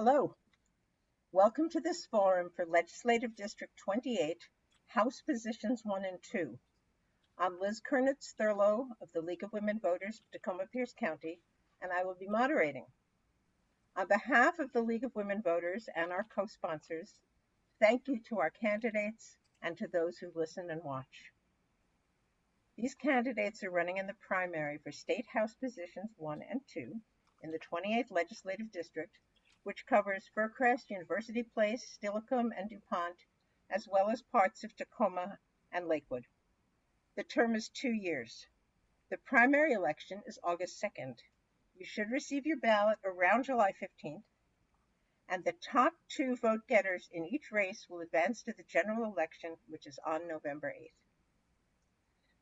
Hello. Welcome to this forum for Legislative District 28, House Positions 1 and 2. I'm Liz Kernitz-Thurlow of the League of Women Voters of Tacoma-Pierce County, and I will be moderating. On behalf of the League of Women Voters and our co-sponsors, thank you to our candidates and to those who listen and watch. These candidates are running in the primary for State House Positions 1 and 2 in the 28th Legislative District, which covers Fircrest, University Place, Steilacoom, and DuPont, as well as parts of Tacoma and Lakewood. The term is 2 years. The primary election is August 2nd. You should receive your ballot around July 15th, and the top 2 vote getters in each race will advance to the general election, which is on November 8th.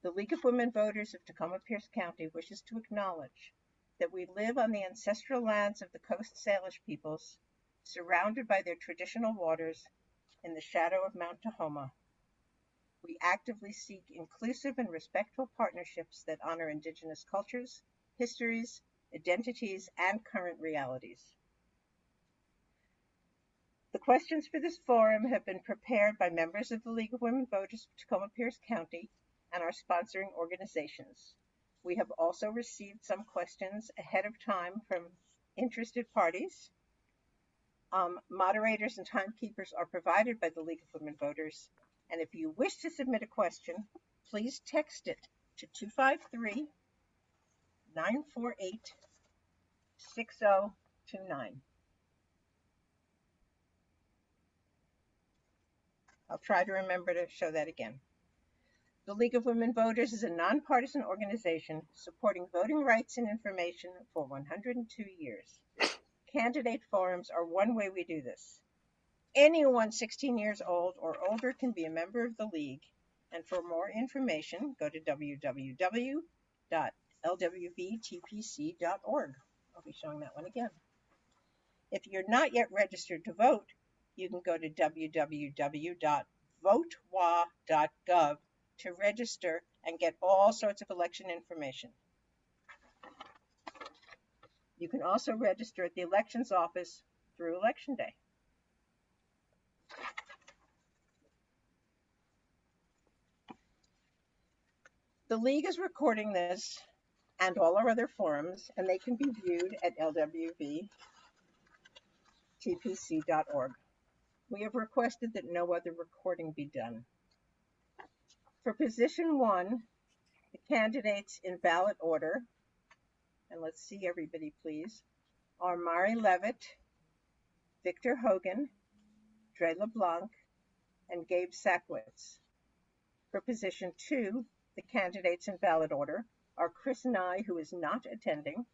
The League of Women Voters of Tacoma-Pierce County wishes to acknowledge that we live on the ancestral lands of the Coast Salish peoples, surrounded by their traditional waters in the shadow of Mount Tahoma. We actively seek inclusive and respectful partnerships that honor Indigenous cultures, histories, identities, and current realities. The questions for this forum have been prepared by members of the League of Women Voters of Tacoma-Pierce County and our sponsoring organizations. We have also received some questions ahead of time from interested parties. Moderators and timekeepers are provided by the League of Women Voters, and if you wish to submit a question, please text it to 253-948-6029. I'll try to remember to show that again. The League of Women Voters is a nonpartisan organization supporting voting rights and information for 102 years. Candidate forums are one way we do this. Anyone 16 years old or older can be a member of the League, and for more information, go to www.lwvtpc.org. I'll be showing that one again. If you're not yet registered to vote, you can go to www.votewa.gov to register and get all sorts of election information. You can also register at the elections office through Election Day. The League is recording this and all our other forums, and they can be viewed at lwvtpc.org. We have requested that no other recording be done. For position 1, the candidates in ballot order, and let's see everybody please, are Mari Levitt, Victor Hogan, Dre LeBlanc, and Gabe Sackwitz. For position 2, the candidates in ballot order are Chris Nye, who is not attending,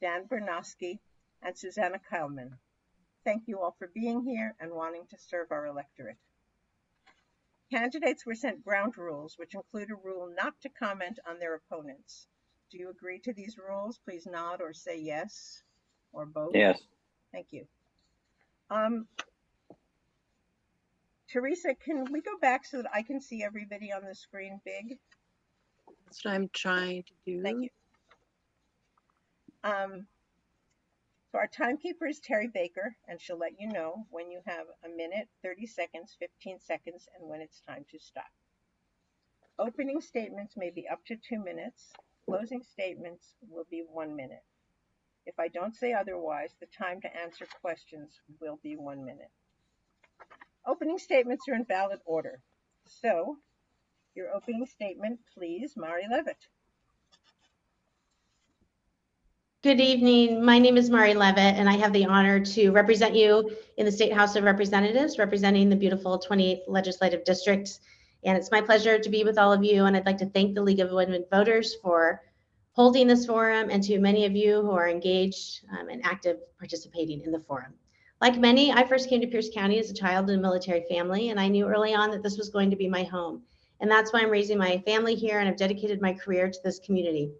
Dan Bernowski, and Susanna Keilman. Thank you all for being here and wanting to serve our electorate. Candidates were sent ground rules, which include a rule not to comment on their opponents. Do you agree to these rules? Please nod or say yes, or both. Yes. Thank you. Teresa, can we go back so that I can see everybody on the screen big? That's what I'm trying to do. Thank you. So our timekeeper is Terry Baker, and she'll let you know when you have a minute, 30 seconds, 15 seconds, and when it's time to stop. Opening statements may be up to 2 minutes. Closing statements will be 1 minute. If I don't say otherwise, the time to answer questions will be 1 minute. Opening statements are in ballot order. So, your opening statement, please, Mari Levitt. Good evening. My name is Mari Levitt, and I have the honor to represent you in the State House of Representatives, representing the beautiful 28th Legislative District. And it's my pleasure to be with all of you, and I'd like to thank the League of Women Voters for holding this forum, and to many of you who are engaged and active participating in the forum. Like many, I first came to Pierce County as a child in a military family, and I knew early on that this was going to be my home. And that's why I'm raising my family here, and I've dedicated my career to this community.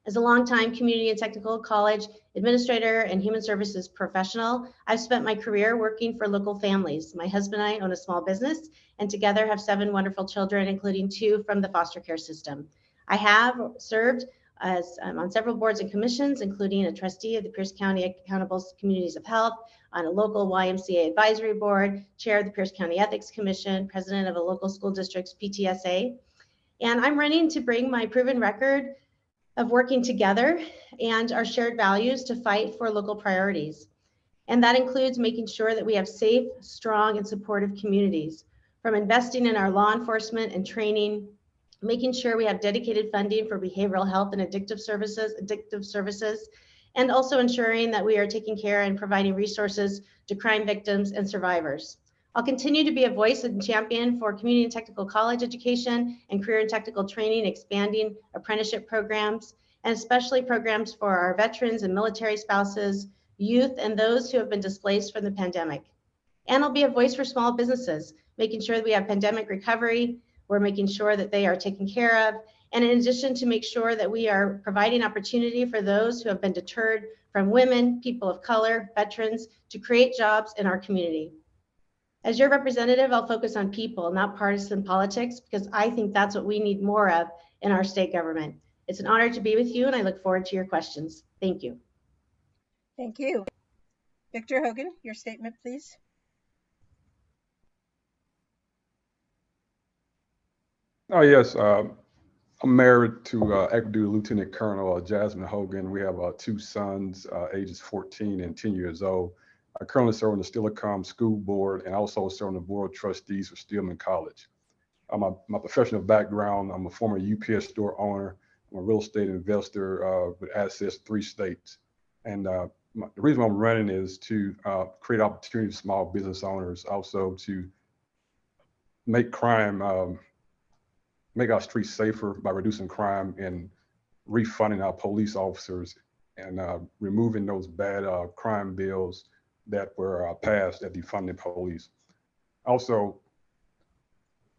As a longtime community and technical college administrator and human services professional, I've spent my career working for local families. My husband and I own a small business, and together have 7 wonderful children, including 2 from the foster care system. I have served as I'm on several boards and commissions, including a trustee of the Pierce County Accountable Communities of Health, on a local YMCA advisory board, chair of the Pierce County Ethics Commission, president of a local school district's PTSA. And I'm running to bring my proven record of working together and our shared values to fight for local priorities. And that includes making sure that we have safe, strong, and supportive communities, from investing in our law enforcement and training, making sure we have dedicated funding for behavioral health and addictive services, and also ensuring that we are taking care and providing resources to crime victims and survivors. I'll continue to be a voice and champion for community and technical college education and career and technical training, expanding apprenticeship programs, and especially programs for our veterans and military spouses, youth, and those who have been displaced from the pandemic. And I'll be a voice for small businesses, making sure that we have pandemic recovery, we're making sure that they are taken care of, and in addition to make sure that we are providing opportunity for those who have been deterred from women, people of color, veterans, to create jobs in our community. As your representative, I'll focus on people, not partisan politics, because I think that's what we need more of in our state government. It's an honor to be with you, and I look forward to your questions. Thank you. Thank you. Victor Hogan, your statement, please. Oh, yes. I'm married to active duty Lieutenant Colonel Jasmine Hogan. We have 2 sons, ages 14 and 10 years old. I currently serve on the Steilacoom School Board and also serve on the Board of Trustees for Stillman College. My professional background, I'm a former UPS store owner. I'm a real estate investor with assets in 3 states. And the reason I'm running is to create opportunities for small business owners, also to make crime, make our streets safer by reducing crime and refunding our police officers and removing those bad crime bills that were passed that defunded police. Also,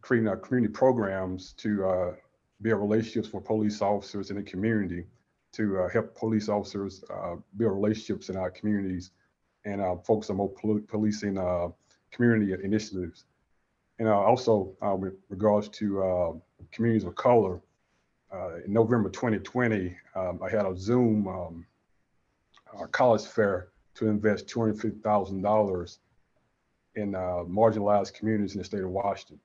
creating community programs to build relationships for police officers in the community, to help police officers build relationships in our communities and focus on more policing community initiatives. And also with regards to communities of color, in November 2020, I had a Zoom college fair to invest $250,000 in marginalized communities in the state of Washington.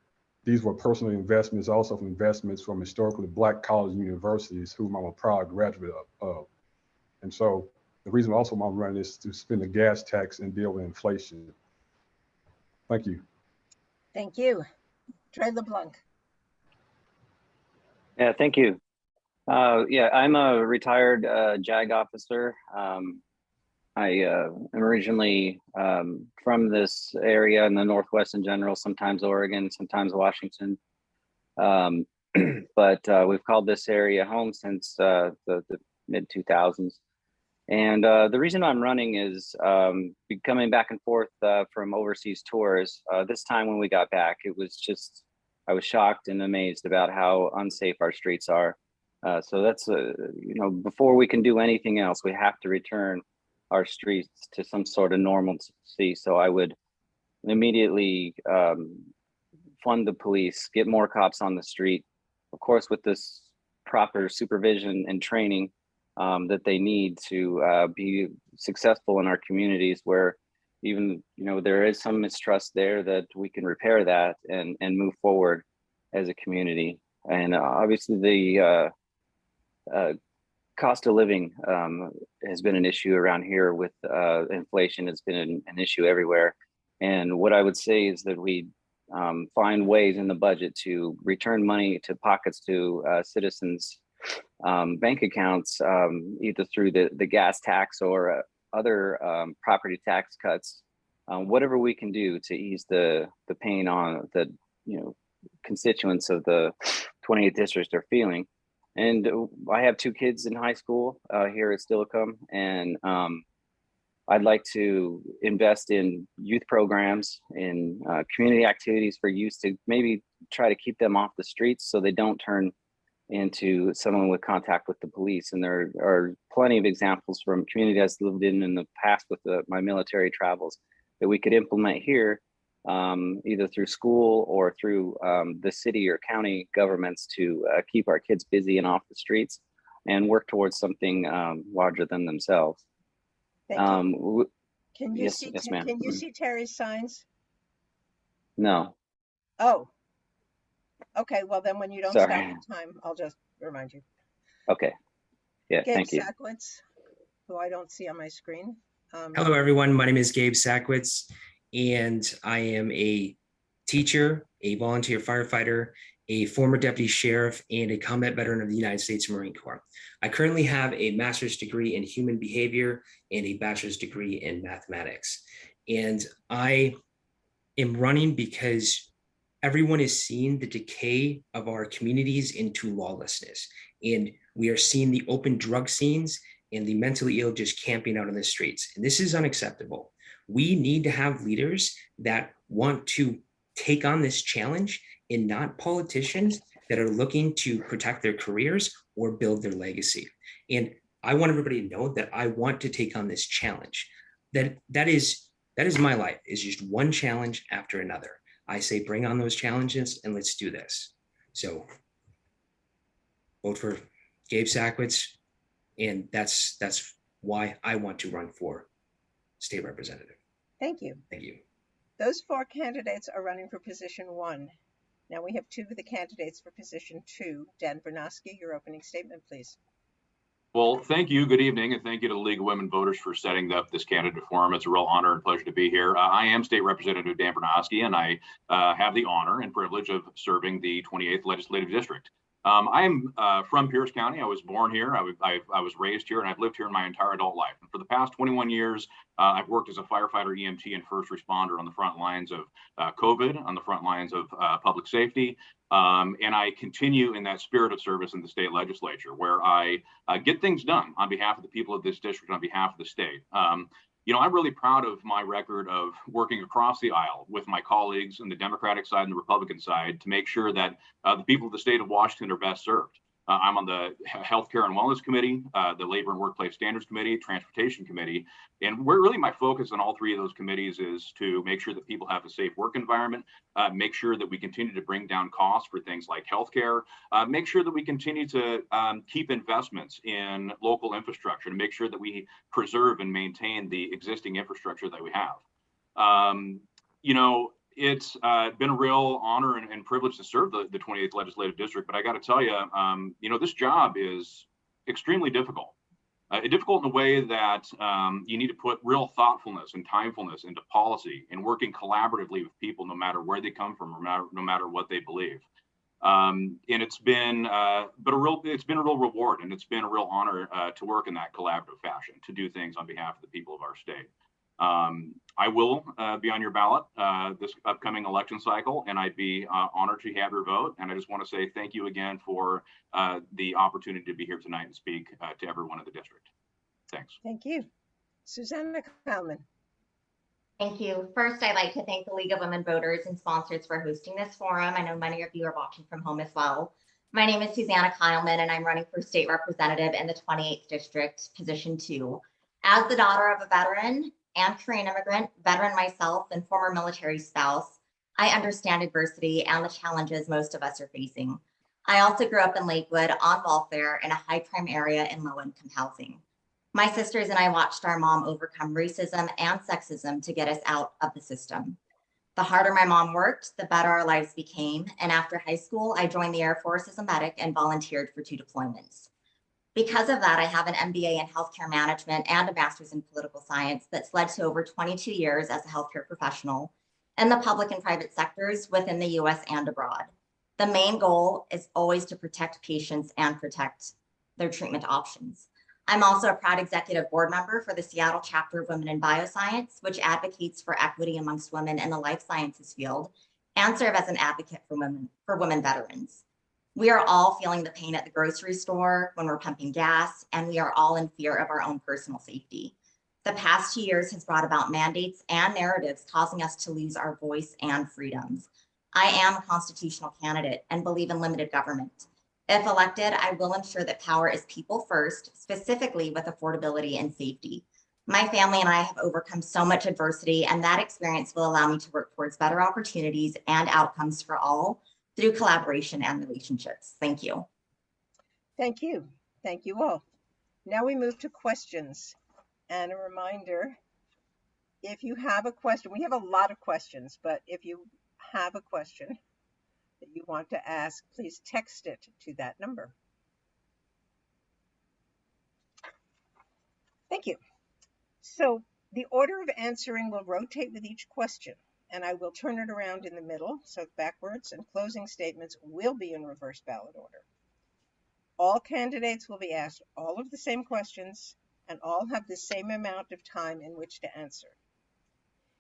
These were personal investments, also from investments from historically Black colleges and universities, whom I'm a proud graduate of. And so the reason also I'm running is to spend the gas tax and deal with inflation. Thank you. Thank you. Trey LeBlanc. Yeah, thank you. Yeah, I'm a retired JAG officer. I am originally from this area in the Northwest in general, sometimes Oregon, sometimes Washington. But we've called this area home since the mid-2000s. And the reason I'm running is coming back and forth from overseas tours. This time when we got back, it was just, I was shocked and amazed about how unsafe our streets are. So that's, you know, before we can do anything else, we have to return our streets to some sort of normalcy. So I would immediately fund the police, get more cops on the street, of course, with this proper supervision and training that they need to be successful in our communities, where even, you know, there is some mistrust there, that we can repair that and move forward as a community. And obviously the cost of living has been an issue around here with inflation. Has been an issue everywhere. And what I would say is that we find ways in the budget to return money to pockets to citizens' bank accounts, either through the gas tax or other property tax cuts, whatever we can do to ease the pain on the, you know, constituents of the 28th district are feeling. And I have 2 kids in high school here at Steilacoom, and I'd like to invest in youth programs, in community activities for youth, to maybe try to keep them off the streets so they don't turn into someone with contact with the police. And there are plenty of examples from communities I've lived in the past with my military travels that we could implement here, either through school or through the city or county governments, to keep our kids busy and off the streets. and work towards something larger than themselves. Thank you. Can you yes, see, yes, ma'am. can you see Terry's signs? No. Oh, okay. Well, then when you don't Sorry. stop the time, I'll just remind you. Okay. Yeah, Gabe thank you. Sackwitz, who I don't see on my screen. Hello, everyone. My name is Gabe Sackwitz, and I am a teacher, a volunteer firefighter, a former deputy sheriff, and a combat veteran of the United States Marine Corps. I currently have a master's degree in human behavior and a bachelor's degree in mathematics. And I am running because everyone is seeing the decay of our communities into lawlessness. And we are seeing the open drug scenes and the mentally ill just camping out on the streets. And this is unacceptable. We need to have leaders that want to take on this challenge and not politicians that are looking to protect their careers or build their legacy. And I want everybody to know that I want to take on this challenge. That is my life, is just one challenge after another. I say, bring on those challenges and let's do this. So vote for Gabe Sackwitz. And that's why I want to run for state representative. Thank you. Thank you. Those 4 candidates are running for position 1. Now we have 2 of the candidates for position 2. Dan Bernowski, your opening statement, please. Well, thank you. Good evening, and thank you to the League of Women Voters for setting up this candidate forum. It's a real honor and pleasure to be here. I am State Representative Dan Bernowski, and I have the honor and privilege of serving the 28th Legislative District. I am from Pierce County. I was born here. I was raised here, and I've lived here my entire adult life. And for the past 21 years, I've worked as a firefighter, EMT, and first responder on the front lines of COVID, on the front lines of public safety. And I continue in that spirit of service in the state legislature, where I get things done on behalf of the people of this district, on behalf of the state. You know, I'm really proud of my record of working across the aisle with my colleagues on the Democratic side and the Republican side to make sure that the people of the state of Washington are best served. I'm on the Healthcare and Wellness Committee, the Labor and Workplace Standards Committee, Transportation Committee. And where really my focus on all 3 of those committees is to make sure that people have a safe work environment, make sure that we continue to bring down costs for things like healthcare, make sure that we continue to keep investments in local infrastructure, to make sure that we preserve and maintain the existing infrastructure that we have. You know, it's been a real honor and privilege to serve the 28th Legislative District, but I got to tell you, you know, this job is extremely difficult. Difficult in a way that you need to put real thoughtfulness and timefulness into policy and working collaboratively with people, no matter where they come from, or no matter what they believe. And it's been, it's been a real reward, and it's been a real honor to work in that collaborative fashion, to do things on behalf of the people of our state. I will be on your ballot this upcoming election cycle, and I'd be honored to have your vote. And I just want to say thank you again for the opportunity to be here tonight and speak to everyone in the district. Thanks. Thank you. Susanna Kalman. Thank you. First, I'd like to thank the League of Women Voters and sponsors for hosting this forum. I know many of you are watching from home as well. My name is Susanna Kyleman, and I'm running for state representative in the 28th District, position 2. As the daughter of a veteran and Korean immigrant, veteran myself, and former military spouse, I understand adversity and the challenges most of us are facing. I also grew up in Lakewood on welfare in a high crime area in low income housing. My sisters and I watched our mom overcome racism and sexism to get us out of the system. The harder my mom worked, the better our lives became. And after high school, I joined the Air Force as a medic and volunteered for 2 deployments. Because of that, I have an MBA in healthcare management and a master's in political science that's led to over 22 years as a healthcare professional in the public and private sectors within the US and abroad. The main goal is always to protect patients and protect their treatment options. I'm also a proud executive board member for the Seattle chapter of Women in Bioscience, which advocates for equity amongst women in the life sciences field, and serve as an advocate for women veterans. We are all feeling the pain at the grocery store when we're pumping gas, and we are all in fear of our own personal safety. The past 2 years has brought about mandates and narratives causing us to lose our voice and freedoms. I am a constitutional candidate and believe in limited government. If elected, I will ensure that power is people first, specifically with affordability and safety. My family and I have overcome so much adversity, and that experience will allow me to work towards better opportunities and outcomes for all through collaboration and relationships. Thank you. Thank you. Thank you all. Now we move to questions. And a reminder, if you have a question, we have a lot of questions, but if you have a question that you want to ask, please text it to that number. Thank you. So the order of answering will rotate with each question, and I will turn it around in the middle, so backwards, and closing statements will be in reverse ballot order. All candidates will be asked all of the same questions, and all have the same amount of time in which to answer.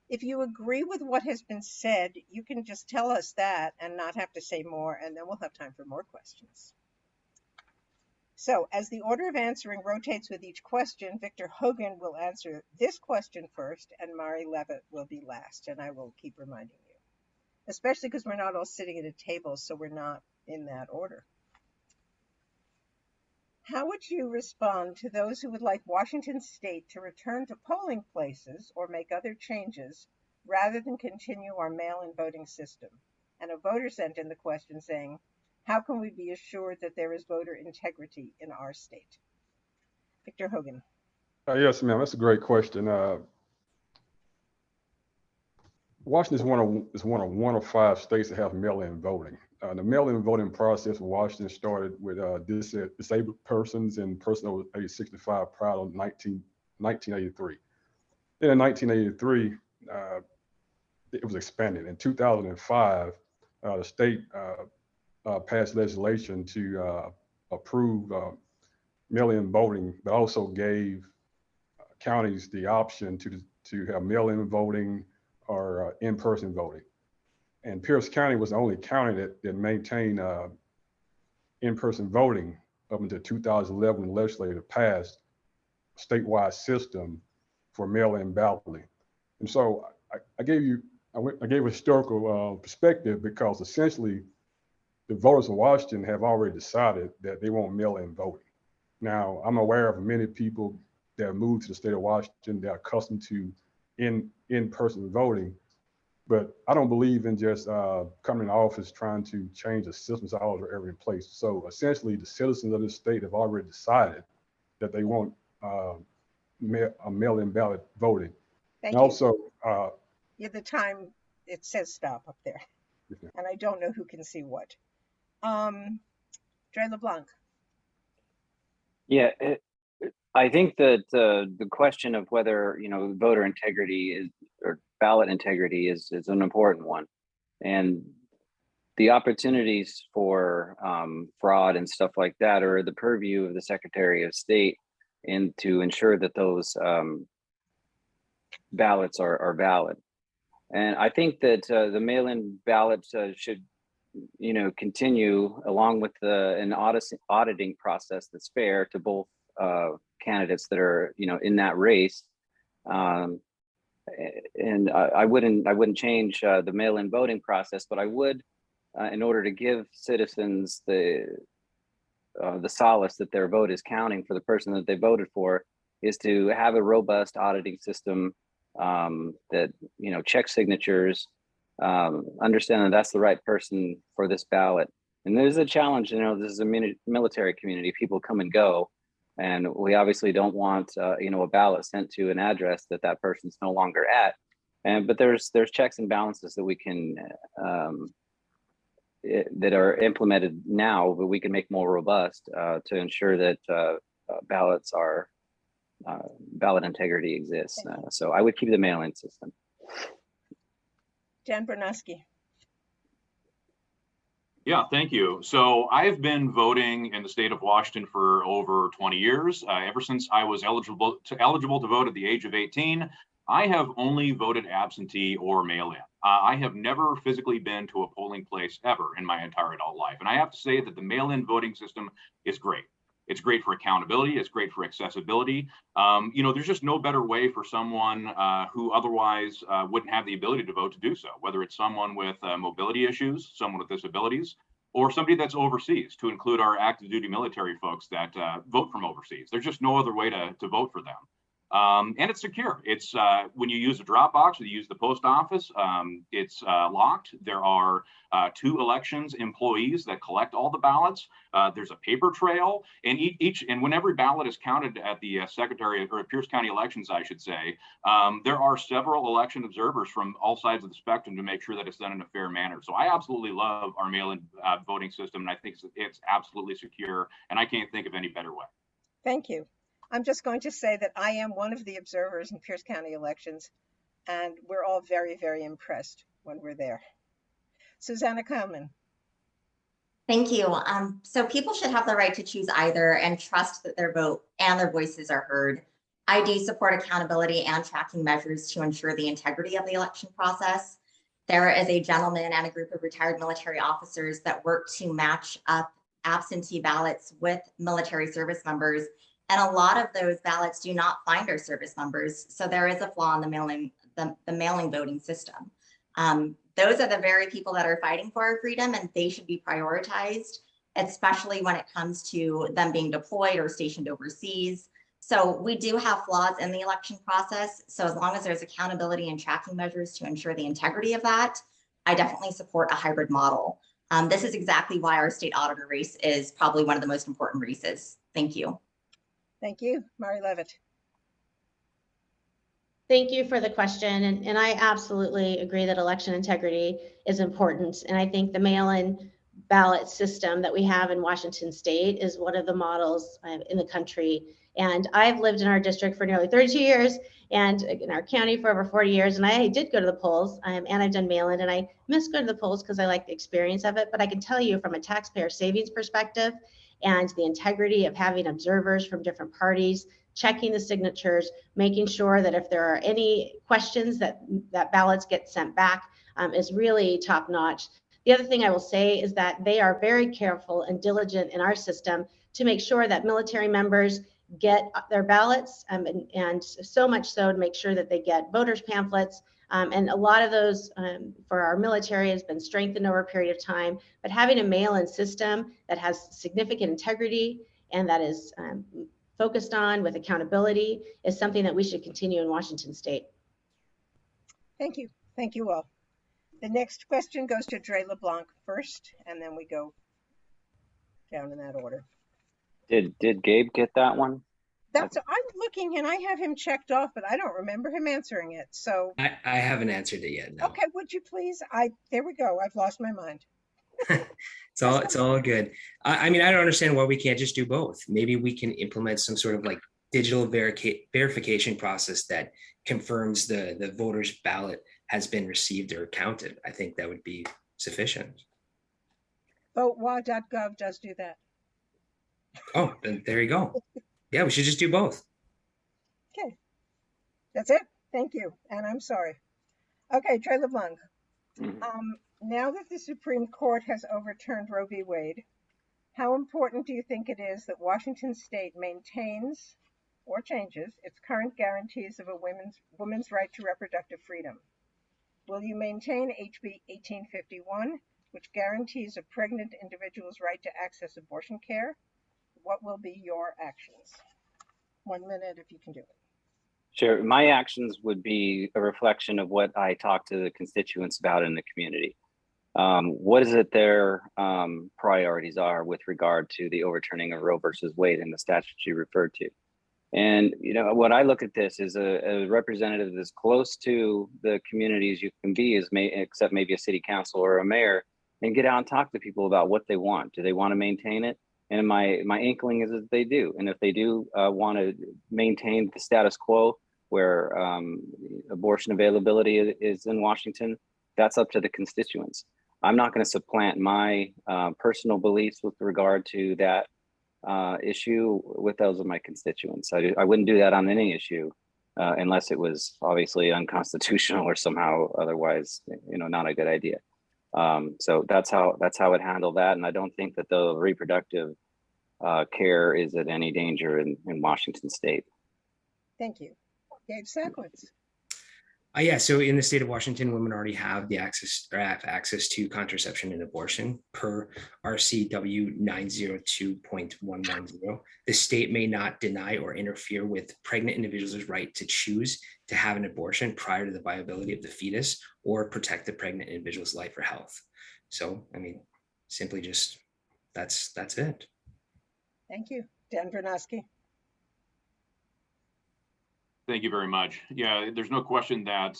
If you agree with what has been said, you can just tell us that and not have to say more, and then we'll have time for more questions. So as the order of answering rotates with each question, Victor Hogan will answer this question first, and Mari Levitt will be last, and I will keep reminding you, especially because we're not all sitting at a table, so we're not in that order. How would you respond to those who would like Washington State to return to polling places or make other changes rather than continue our mail-in voting system? And a voter sent in the question saying, how can we be assured that there is voter integrity in our state? Victor Hogan. Yes, ma'am, that's a great question. Washington is one of 5 states that have mail-in voting. The mail-in voting process in Washington started with disabled persons and persons over age 65 prior to 1983. Then in 1983, it was expanded. In 2005, the state passed legislation to approve mail-in voting, but also gave counties the option to have mail-in voting or in-person voting. And Pierce County was the only county that maintained in-person voting up until 2011 when the legislature passed a statewide system for mail-in balloting. And so I gave a historical perspective because essentially the voters of Washington have already decided that they want mail-in voting. Now, I'm aware of many people that have moved to the state of Washington that are accustomed to in-person voting, but I don't believe in just coming to office trying to change the systems all over every place. So essentially, the citizens of this state have already decided that they want a mail-in ballot voting. Thank and you. Also, The time, it says stop up there, and I don't know who can see what. Dre LeBlanc. Yeah, I think that the question of whether voter integrity is or ballot integrity is an important one, and the opportunities for fraud and stuff like that are the purview of the Secretary of State, and to ensure that those ballots are valid. And I think that the mail-in ballots should continue along with an auditing process that's fair to both candidates that are in that race. And I wouldn't change the mail-in voting process, but I would, in order to give citizens the solace that their vote is counting for the person that they voted for, is to have a robust auditing system that checks signatures, understand that that's the right person for this ballot. And there's a challenge, this is a military community, people come and go, and we obviously don't want a ballot sent to an address that person's no longer at. But there's checks and balances that we can that are implemented now, but we can make more robust to ensure that ballot integrity exists. So I would keep the mail-in system. Dan Bernowski. Yeah, thank you. So I've been voting in the state of Washington for over 20 years. Ever since I was eligible to vote at the age of 18, I have only voted absentee or mail-in. I have never physically been to a polling place ever in my entire adult life. And I have to say that the mail-in voting system is great. It's great for accountability. It's great for accessibility. There's just no better way for someone who otherwise wouldn't have the ability to vote to do so, whether it's someone with mobility issues, someone with disabilities, or somebody that's overseas, to include our active duty military folks that vote from overseas. There's just no other way to vote for them. And it's secure. It's when you use a drop box or you use the post office, it's locked. There are 2 elections employees that collect all the ballots. There's a paper trail, and and when every ballot is counted at the Secretary or Pierce County elections, I should say, there are several election observers from all sides of the spectrum to make sure that it's done in a fair manner. So I absolutely love our mail-in voting system, and I think it's absolutely secure, and I can't think of any better way. Thank you. I'm just going to say that I am one of the observers in Pierce County elections, and we're all very, very impressed when we're there. Susanna Kalman. Thank you. So people should have the right to choose either and trust that their vote and their voices are heard. I do support accountability and tracking measures to ensure the integrity of the election process. There is a gentleman and a group of retired military officers that work to match up absentee ballots with military service members. And a lot of those ballots do not find our service members. So there is a flaw in the mailing voting system. Those are the very people that are fighting for our freedom, and they should be prioritized, especially when it comes to them being deployed or stationed overseas. So we do have flaws in the election process. So as long as there's accountability and tracking measures to ensure the integrity of that, I definitely support a hybrid model. This is exactly why our state auditor race is probably one of the most important races. Thank you. Thank you. Mari Levitt. Thank you for the question. And I absolutely agree that election integrity is important. And I think the mail-in ballot system that we have in Washington State is one of the models in the country. And I've lived in our district for nearly 32 years and in our county for over 40 years. And I did go to the polls and I've done mail-in, and I miss going to the polls because I like the experience of it. But I can tell you from a taxpayer savings perspective and the integrity of having observers from different parties, checking the signatures, making sure that if there are any questions that ballots get sent back is really top notch. The other thing I will say is that they are very careful and diligent in our system to make sure that military members get their ballots and so much so to make sure that they get voters pamphlets. And a lot of those for our military has been strengthened over a period of time, but having a mail-in system that has significant integrity and that is focused on with accountability is something that we should continue in Washington State. Thank you. Thank you all. The next question goes to Dre LeBlanc first, and then we go down in that order. Did Gabe get that one? I'm looking and I have him checked off, but I don't remember him answering it. So I haven't answered it yet. No. Okay, would you please? There we go. I've lost my mind. It's all good. I mean, I don't understand why we can't just do both. Maybe we can implement some sort of like digital verification process that confirms the voter's ballot has been received or counted. I think that would be sufficient. Votewa.gov does do that. Oh, then there you go. Yeah, we should just do both. Okay, that's it. Thank you, and I'm sorry. Okay, Dre LeBlanc. Now that the Supreme Court has overturned Roe v. Wade, how important do you think it is that Washington State maintains or changes its current guarantees of a woman's right to reproductive freedom? Will you maintain HB 1851, which guarantees a pregnant individual's right to access abortion care? What will be your actions? 1 minute if you can do it. Sure. My actions would be a reflection of what I talk to the constituents about in the community. What is it their priorities are with regard to the overturning of Roe versus Wade and the statute you referred to? And, you know, what I look at this is a representative as close to the communities you can be, except maybe a city council or a mayor, and get out and talk to people about what they want. Do they want to maintain it? And my inkling is that they do. And if they do want to maintain the status quo where abortion availability is in Washington, that's up to the constituents. I'm not going to supplant my personal beliefs with regard to that issue with those of my constituents. I wouldn't do that on any issue unless it was obviously unconstitutional or somehow otherwise, you know, not a good idea. So that's how I'd handle that. And I don't think that the reproductive care is at any danger in Washington State. Thank you. Gabe Sackwitz. Yeah, so in the state of Washington, women already have the access to contraception and abortion per RCW 902.110. The state may not deny or interfere with pregnant individuals' right to choose to have an abortion prior to the viability of the fetus or protect the pregnant individual's life or health. So, I mean, simply just that's it. Thank you. Dan Vernosky. Thank you very much. Yeah, there's no question that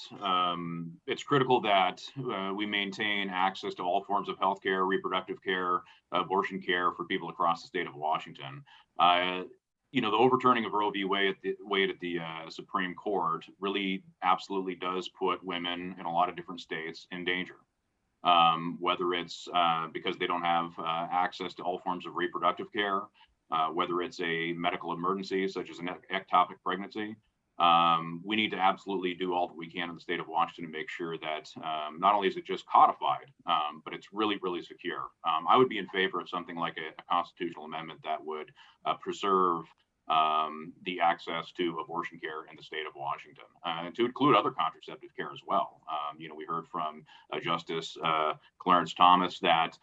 it's critical that we maintain access to all forms of healthcare, reproductive care, abortion care for people across the state of Washington. You know, the overturning of Roe v. Wade at the Supreme Court really absolutely does put women in a lot of different states in danger. Whether it's because they don't have access to all forms of reproductive care, whether it's a medical emergency such as an ectopic pregnancy. We need to absolutely do all that we can in the state of Washington to make sure that not only is it just codified, but it's really, really secure. I would be in favor of something like a constitutional amendment that would preserve the access to abortion care in the state of Washington, and to include other contraceptive care as well. You know, we heard from Justice Clarence Thomas that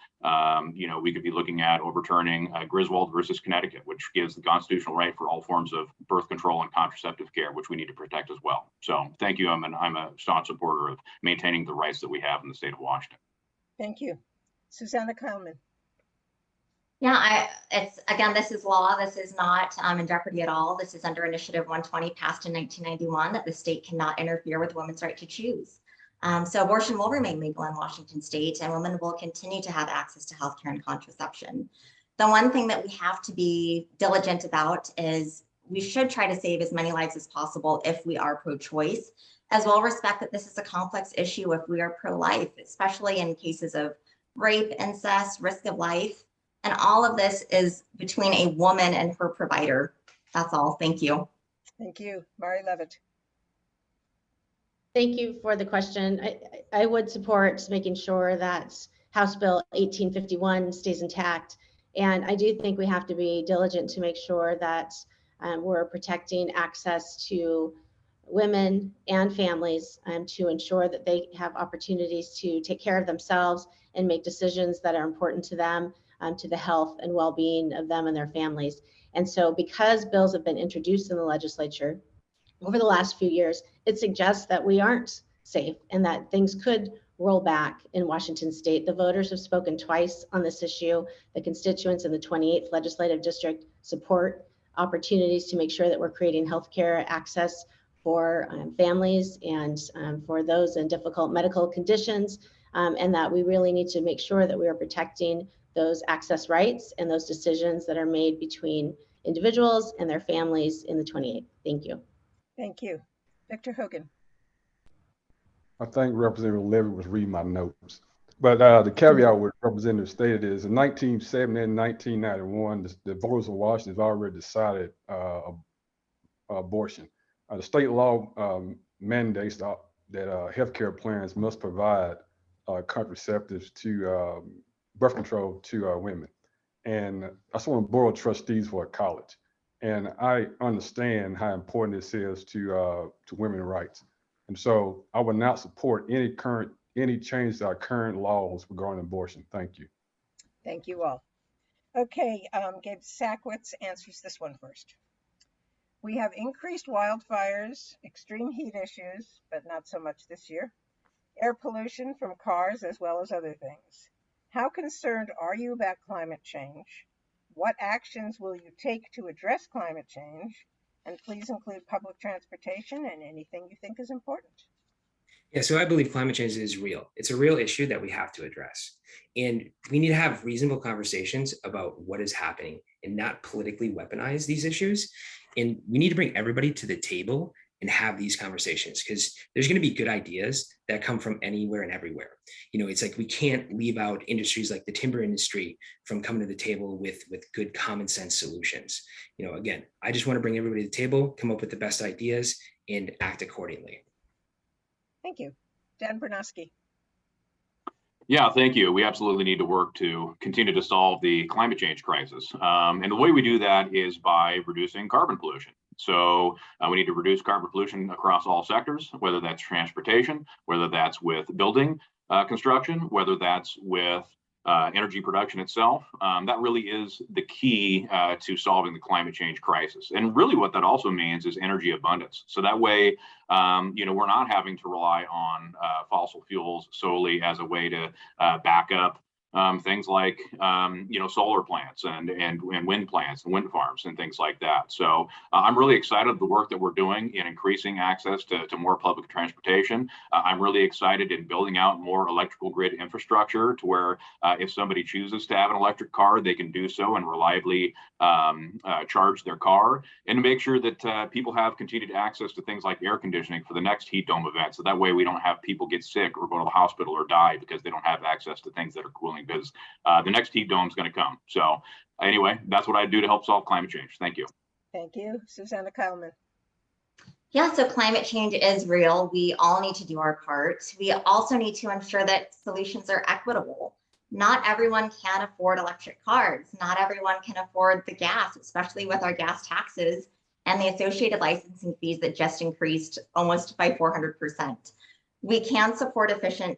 you know, we could be looking at overturning Griswold versus Connecticut, which gives the constitutional right for all forms of birth control and contraceptive care, which we need to protect as well. So thank you. I'm a staunch supporter of maintaining the rights that we have in the state of Washington. Thank you. Susanna Kyleman. Yeah, again, this is law. This is not in jeopardy at all. This is under Initiative 120 passed in 1991 that the state cannot interfere with women's right to choose. So abortion will remain legal in Washington state, and women will continue to have access to healthcare and contraception. The one thing that we have to be diligent about is we should try to save as many lives as possible if we are pro-choice, as well respect that this is a complex issue if we are pro-life, especially in cases of rape, incest, risk of life. And all of this is between a woman and her provider. That's all. Thank you. Thank you. Mari Levitt. Thank you for the question. I would support making sure that House Bill 1851 stays intact. And I do think we have to be diligent to make sure that we're protecting access to women and families to ensure that they have opportunities to take care of themselves and make decisions that are important to them, to the health and well-being of them and their families. And so because bills have been introduced in the legislature over the last few years, it suggests that we aren't safe and that things could roll back in Washington state. The voters have spoken twice on this issue. The constituents in the 28th legislative district support opportunities to make sure that we're creating healthcare access for families and for those in difficult medical conditions, and that we really need to make sure that we are protecting those access rights and those decisions that are made between individuals and their families in the 28th. Thank you. Thank you. Victor Hogan. I think Representative Levy was reading my notes. But the caveat what Representative stated is in 1970 and 1991, the voters of Washington have already decided abortion. The state law mandates that healthcare plans must provide contraceptives to birth control to women. And I sit on the board of trustees for a college. And I understand how important this is to women's rights. And so I would not support any change to our current laws regarding abortion. Thank you. Thank you all. Okay, Gabe Sackwitz answers this one first. We have increased wildfires, extreme heat issues, but not so much this year, air pollution from cars, as well as other things. How concerned are you about climate change? What actions will you take to address climate change? And please include public transportation and anything you think is important. Yeah, so I believe climate change is real. It's a real issue that we have to address. And we need to have reasonable conversations about what is happening and not politically weaponize these issues. And we need to bring everybody to the table and have these conversations, because there's going to be good ideas that come from anywhere and everywhere. You know, it's like we can't leave out industries like the timber industry from coming to the table with good common sense solutions. You know, again, I just want to bring everybody to the table, come up with the best ideas, and act accordingly. Thank you. Dan Bernowski. Yeah, thank you. We absolutely need to work to continue to solve the climate change crisis. And the way we do that is by reducing carbon pollution. So we need to reduce carbon pollution across all sectors, whether that's transportation, whether that's with building construction, whether that's with energy production itself. That really is the key to solving the climate change crisis. And really what that also means is energy abundance. So that way, we're not having to rely on fossil fuels solely as a way to back up things like solar plants and wind plants and wind farms and things like that. So I'm really excited the work that we're doing in increasing access to more public transportation. I'm really excited in building out more electrical grid infrastructure to where if somebody chooses to have an electric car, they can do so and reliably charge their car, and to make sure that people have continued access to things like air conditioning for the next heat dome event. So that way we don't have people get sick or go to the hospital or die because they don't have access to things that are cooling, because the next heat dome is going to come. So anyway, that's what I do to help solve climate change. Thank you. Thank you. Susanna Kyleman. Yeah, so climate change is real. We all need to do our part. We also need to ensure that solutions are equitable. Not everyone can afford electric cars. Not everyone can afford the gas, especially with our gas taxes and the associated licensing fees that just increased almost by 400%. We can support efficient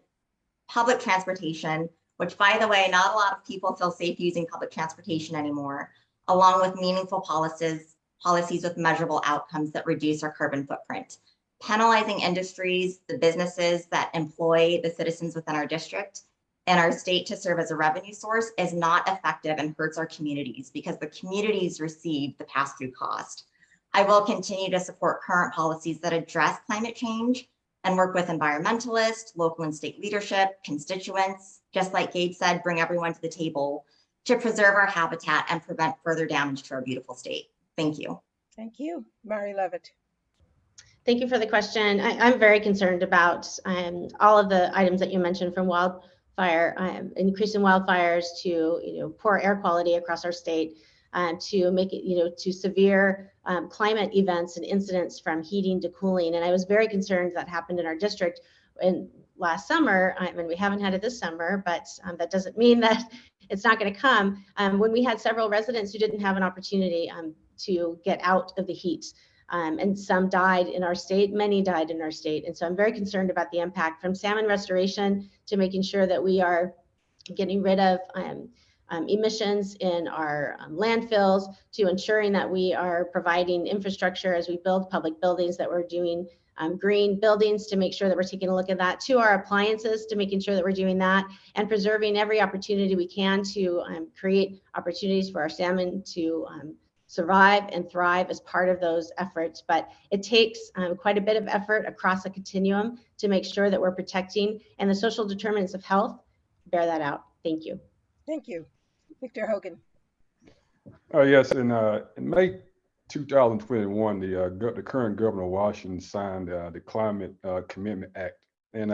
public transportation, which, by the way, not a lot of people feel safe using public transportation anymore, along with meaningful policies with measurable outcomes that reduce our carbon footprint. Penalizing industries, the businesses that employ the citizens within our district and our state to serve as a revenue source is not effective and hurts our communities, because the communities receive the pass-through cost. I will continue to support current policies that address climate change and work with environmentalists, local and state leadership, constituents, just like Gabe said, bring everyone to the table to preserve our habitat and prevent further damage to our beautiful state. Thank you. Thank you. Mary Levitt. Thank you for the question. I'm very concerned about all of the items that you mentioned, from wildfire, increasing wildfires to poor air quality across our state, to make it to severe climate events and incidents from heating to cooling. And I was very concerned that happened in our district last summer. And we haven't had it this summer, but that doesn't mean that it's not going to come. When we had several residents who didn't have an opportunity to get out of the heat. And some died in our state, many died in our state. And so I'm very concerned about the impact, from salmon restoration to making sure that we are getting rid of emissions in our landfills, to ensuring that we are providing infrastructure as we build public buildings, that we're doing green buildings, to make sure that we're taking a look at that, to our appliances, to making sure that we're doing that, and preserving every opportunity we can to create opportunities for our salmon to survive and thrive as part of those efforts. But it takes quite a bit of effort across a continuum to make sure that we're protecting, and the social determinants of health bear that out. Thank you. Thank you. Victor Hogan. Yes, in May 2021, the current governor of Washington signed the Climate Commitment Act. And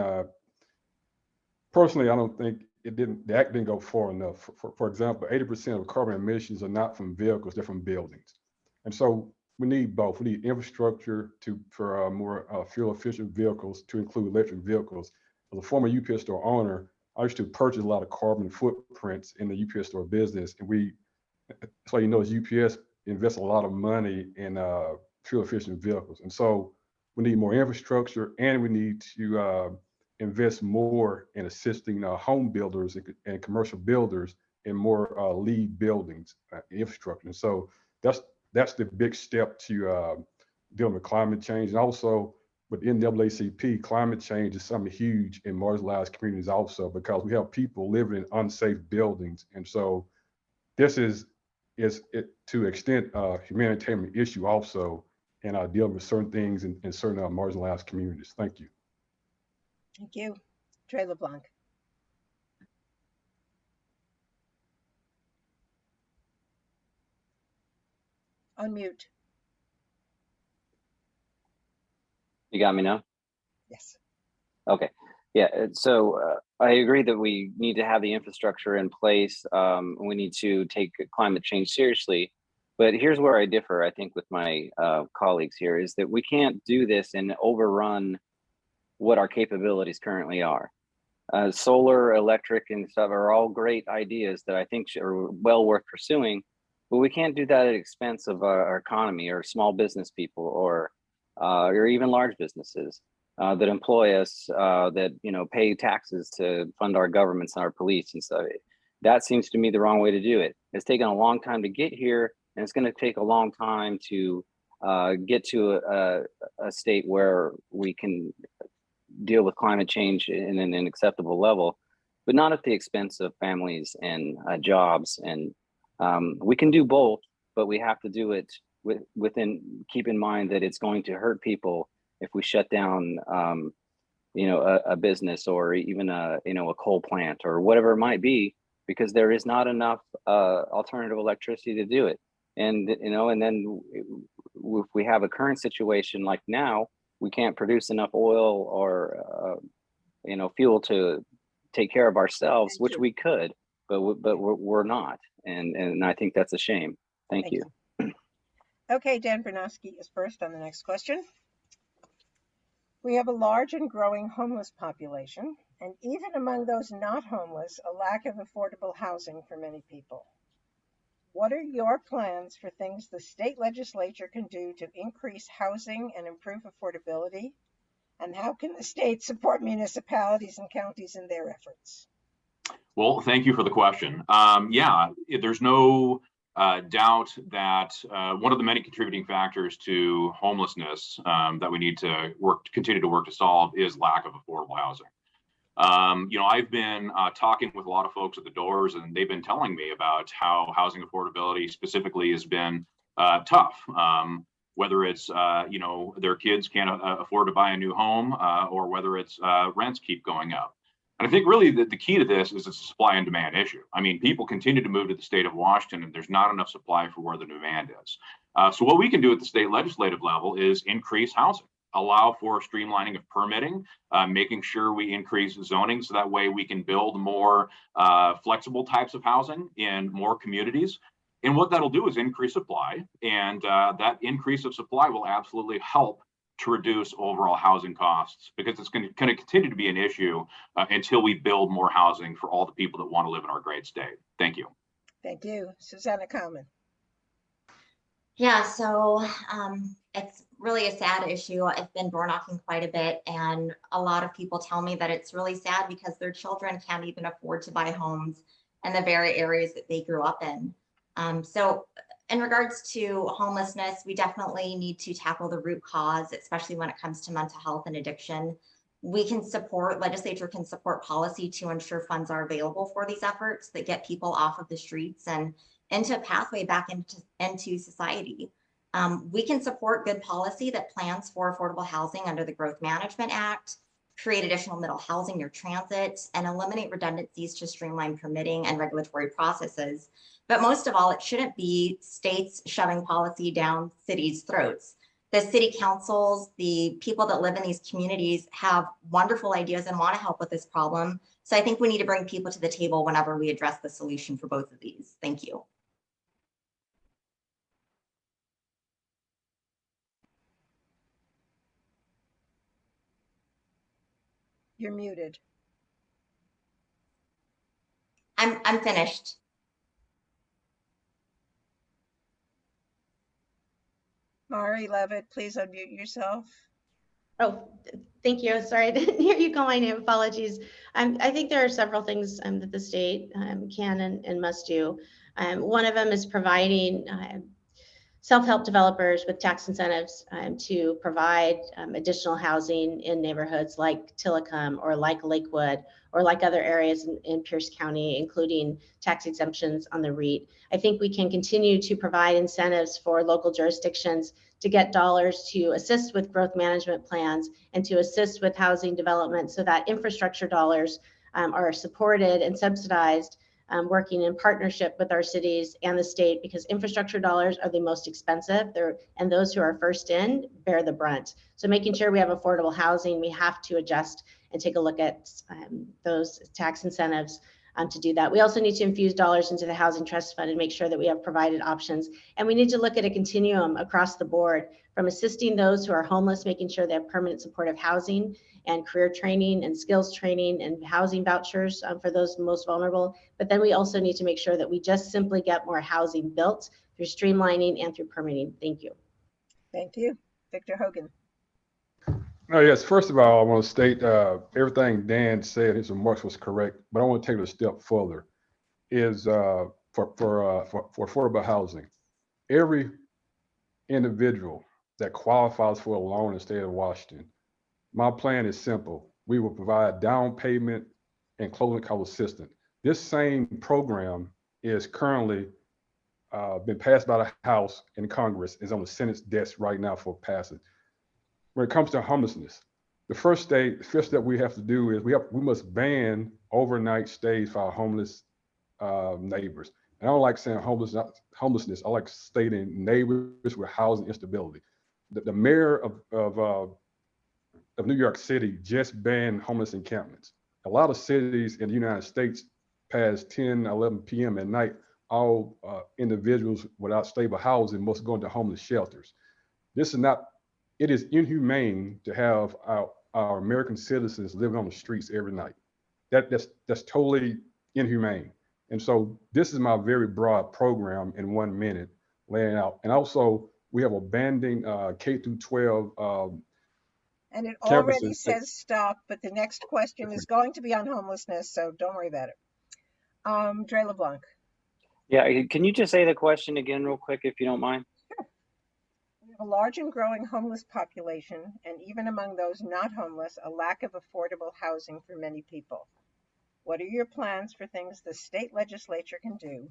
personally, I don't think the act didn't go far enough. For example, 80% of carbon emissions are not from vehicles, they're from buildings. And so we need both. We need infrastructure for more fuel efficient vehicles, to include electric vehicles. As a former UPS store owner, I used to purchase a lot of carbon footprints in the UPS store business. And so as UPS invests a lot of money in fuel efficient vehicles. And so we need more infrastructure, and we need to invest more in assisting home builders and commercial builders in more LEED buildings, infrastructure. And so that's the big step to dealing with climate change. And also with the NAACP, climate change is something huge in marginalized communities also, because we have people living in unsafe buildings. And so this is to extent a humanitarian issue also, and dealing with certain things in certain marginalized communities. Thank you. Thank you. Trey LeBlanc. Unmute. You got me now? Yes. Okay. Yeah. So I agree that we need to have the infrastructure in place. We need to take climate change seriously. But here's where I differ, I think, with my colleagues here, is that we can't do this and overrun what our capabilities currently are. Solar, electric, and stuff are all great ideas that I think are well worth pursuing. But we can't do that at the expense of our economy or small business people or even large businesses that employ us, that pay taxes to fund our governments and our police and stuff. That seems to me the wrong way to do it. It's taken a long time to get here, and it's going to take a long time to get to a state where we can deal with climate change in an acceptable level, but not at the expense of families and jobs. And we can do both, but we have to do it keep in mind that it's going to hurt people if we shut down, a business or even a coal plant or whatever it might be, because there is not enough alternative electricity to do it. And then if we have a current situation like now, we can't produce enough oil or fuel to take care of ourselves, which we could, but we're not, and I think that's a shame. Thank you. Okay, Dan Bernowski is first on the next question. We have a large and growing homeless population, and even among those not homeless, a lack of affordable housing for many people. What are your plans for things the state legislature can do to increase housing and improve affordability? And how can the state support municipalities and counties in their efforts? Well, thank you for the question. Yeah, there's no doubt that one of the many contributing factors to homelessness that we need to continue to work to solve is lack of affordable housing. I've been talking with a lot of folks at the doors, and they've been telling me about how housing affordability specifically has been tough. Whether it's, their kids can't afford to buy a new home, or whether it's rents keep going up. And I think really the key to this is a supply and demand issue. I mean, people continue to move to the state of Washington, and there's not enough supply for where the demand is. So what we can do at the state legislative level is increase housing, allow for streamlining of permitting, making sure we increase zoning so that way we can build more flexible types of housing in more communities. And what that'll do is increase supply, and that increase of supply will absolutely help to reduce overall housing costs, because it's going to continue to be an issue until we build more housing for all the people that want to live in our great state. Thank you. Thank you. Susanna Common. Yeah, so it's really a sad issue. I've been door knocking quite a bit, and a lot of people tell me that it's really sad because their children can't even afford to buy homes in the very areas that they grew up in. So in regards to homelessness, we definitely need to tackle the root cause, especially when it comes to mental health and addiction. Legislature can support policy to ensure funds are available for these efforts that get people off of the streets and into a pathway back into society. We can support good policy that plans for affordable housing under the Growth Management Act, create additional middle housing near transit, and eliminate redundancies to streamline permitting and regulatory processes. But most of all, it shouldn't be states shoving policy down cities' throats. The city councils, the people that live in these communities have wonderful ideas and want to help with this problem. So I think we need to bring people to the table whenever we address the solution for both of these. Thank you. You're muted. I'm finished. Mari Levitt, please unmute yourself. Oh, thank you. Sorry, I didn't hear you call my name. Apologies. I think there are several things that the state can and must do. One of them is providing self-help developers with tax incentives to provide additional housing in neighborhoods like Tacoma or like Lakewood or like other areas in Pierce County, including tax exemptions on the REIT. I think we can continue to provide incentives for local jurisdictions to get dollars to assist with growth management plans and to assist with housing development so that infrastructure dollars are supported and subsidized, working in partnership with our cities and the state, because infrastructure dollars are the most expensive, and those who are first in bear the brunt. So making sure we have affordable housing, we have to adjust and take a look at those tax incentives. to do that. We also need to infuse dollars into the Housing Trust Fund and make sure that we have provided options. And we need to look at a continuum across the board, from assisting those who are homeless, making sure they have permanent supportive housing and career training and skills training and housing vouchers for those most vulnerable. But then we also need to make sure that we just simply get more housing built through streamlining and through permitting. Thank you. Thank you. Victor Hogan. Oh, yes. First of all, I want to state everything Dan said, his remarks was correct, but I want to take it a step further. Is for affordable housing, every individual that qualifies for a loan in the state of Washington, my plan is simple. We will provide down payment and closing cost assistance. This same program is currently been passed by the House and Congress, is on the Senate's desk right now for passage. When it comes to homelessness, the first step we have to do is we must ban overnight stays for our homeless neighbors. And I don't like saying homelessness. I like stating neighbors with housing instability. The mayor of New York City just banned homeless encampments. A lot of cities in the United States past 10, 11 p.m. at night, all individuals without stable housing must go into homeless shelters. It is inhumane to have our American citizens living on the streets every night. That's totally inhumane. And so this is my very broad program in 1 minute laying out. And also we have abandoning K through 12 and it already says stop, but the next question is going to be on homelessness, so don't worry about it. Dre LeBlanc. Yeah, can you just say the question again real quick, if you don't mind? Sure. We have a large and growing homeless population, and even among those not homeless, a lack of affordable housing for many people. What are your plans for things the state legislature can do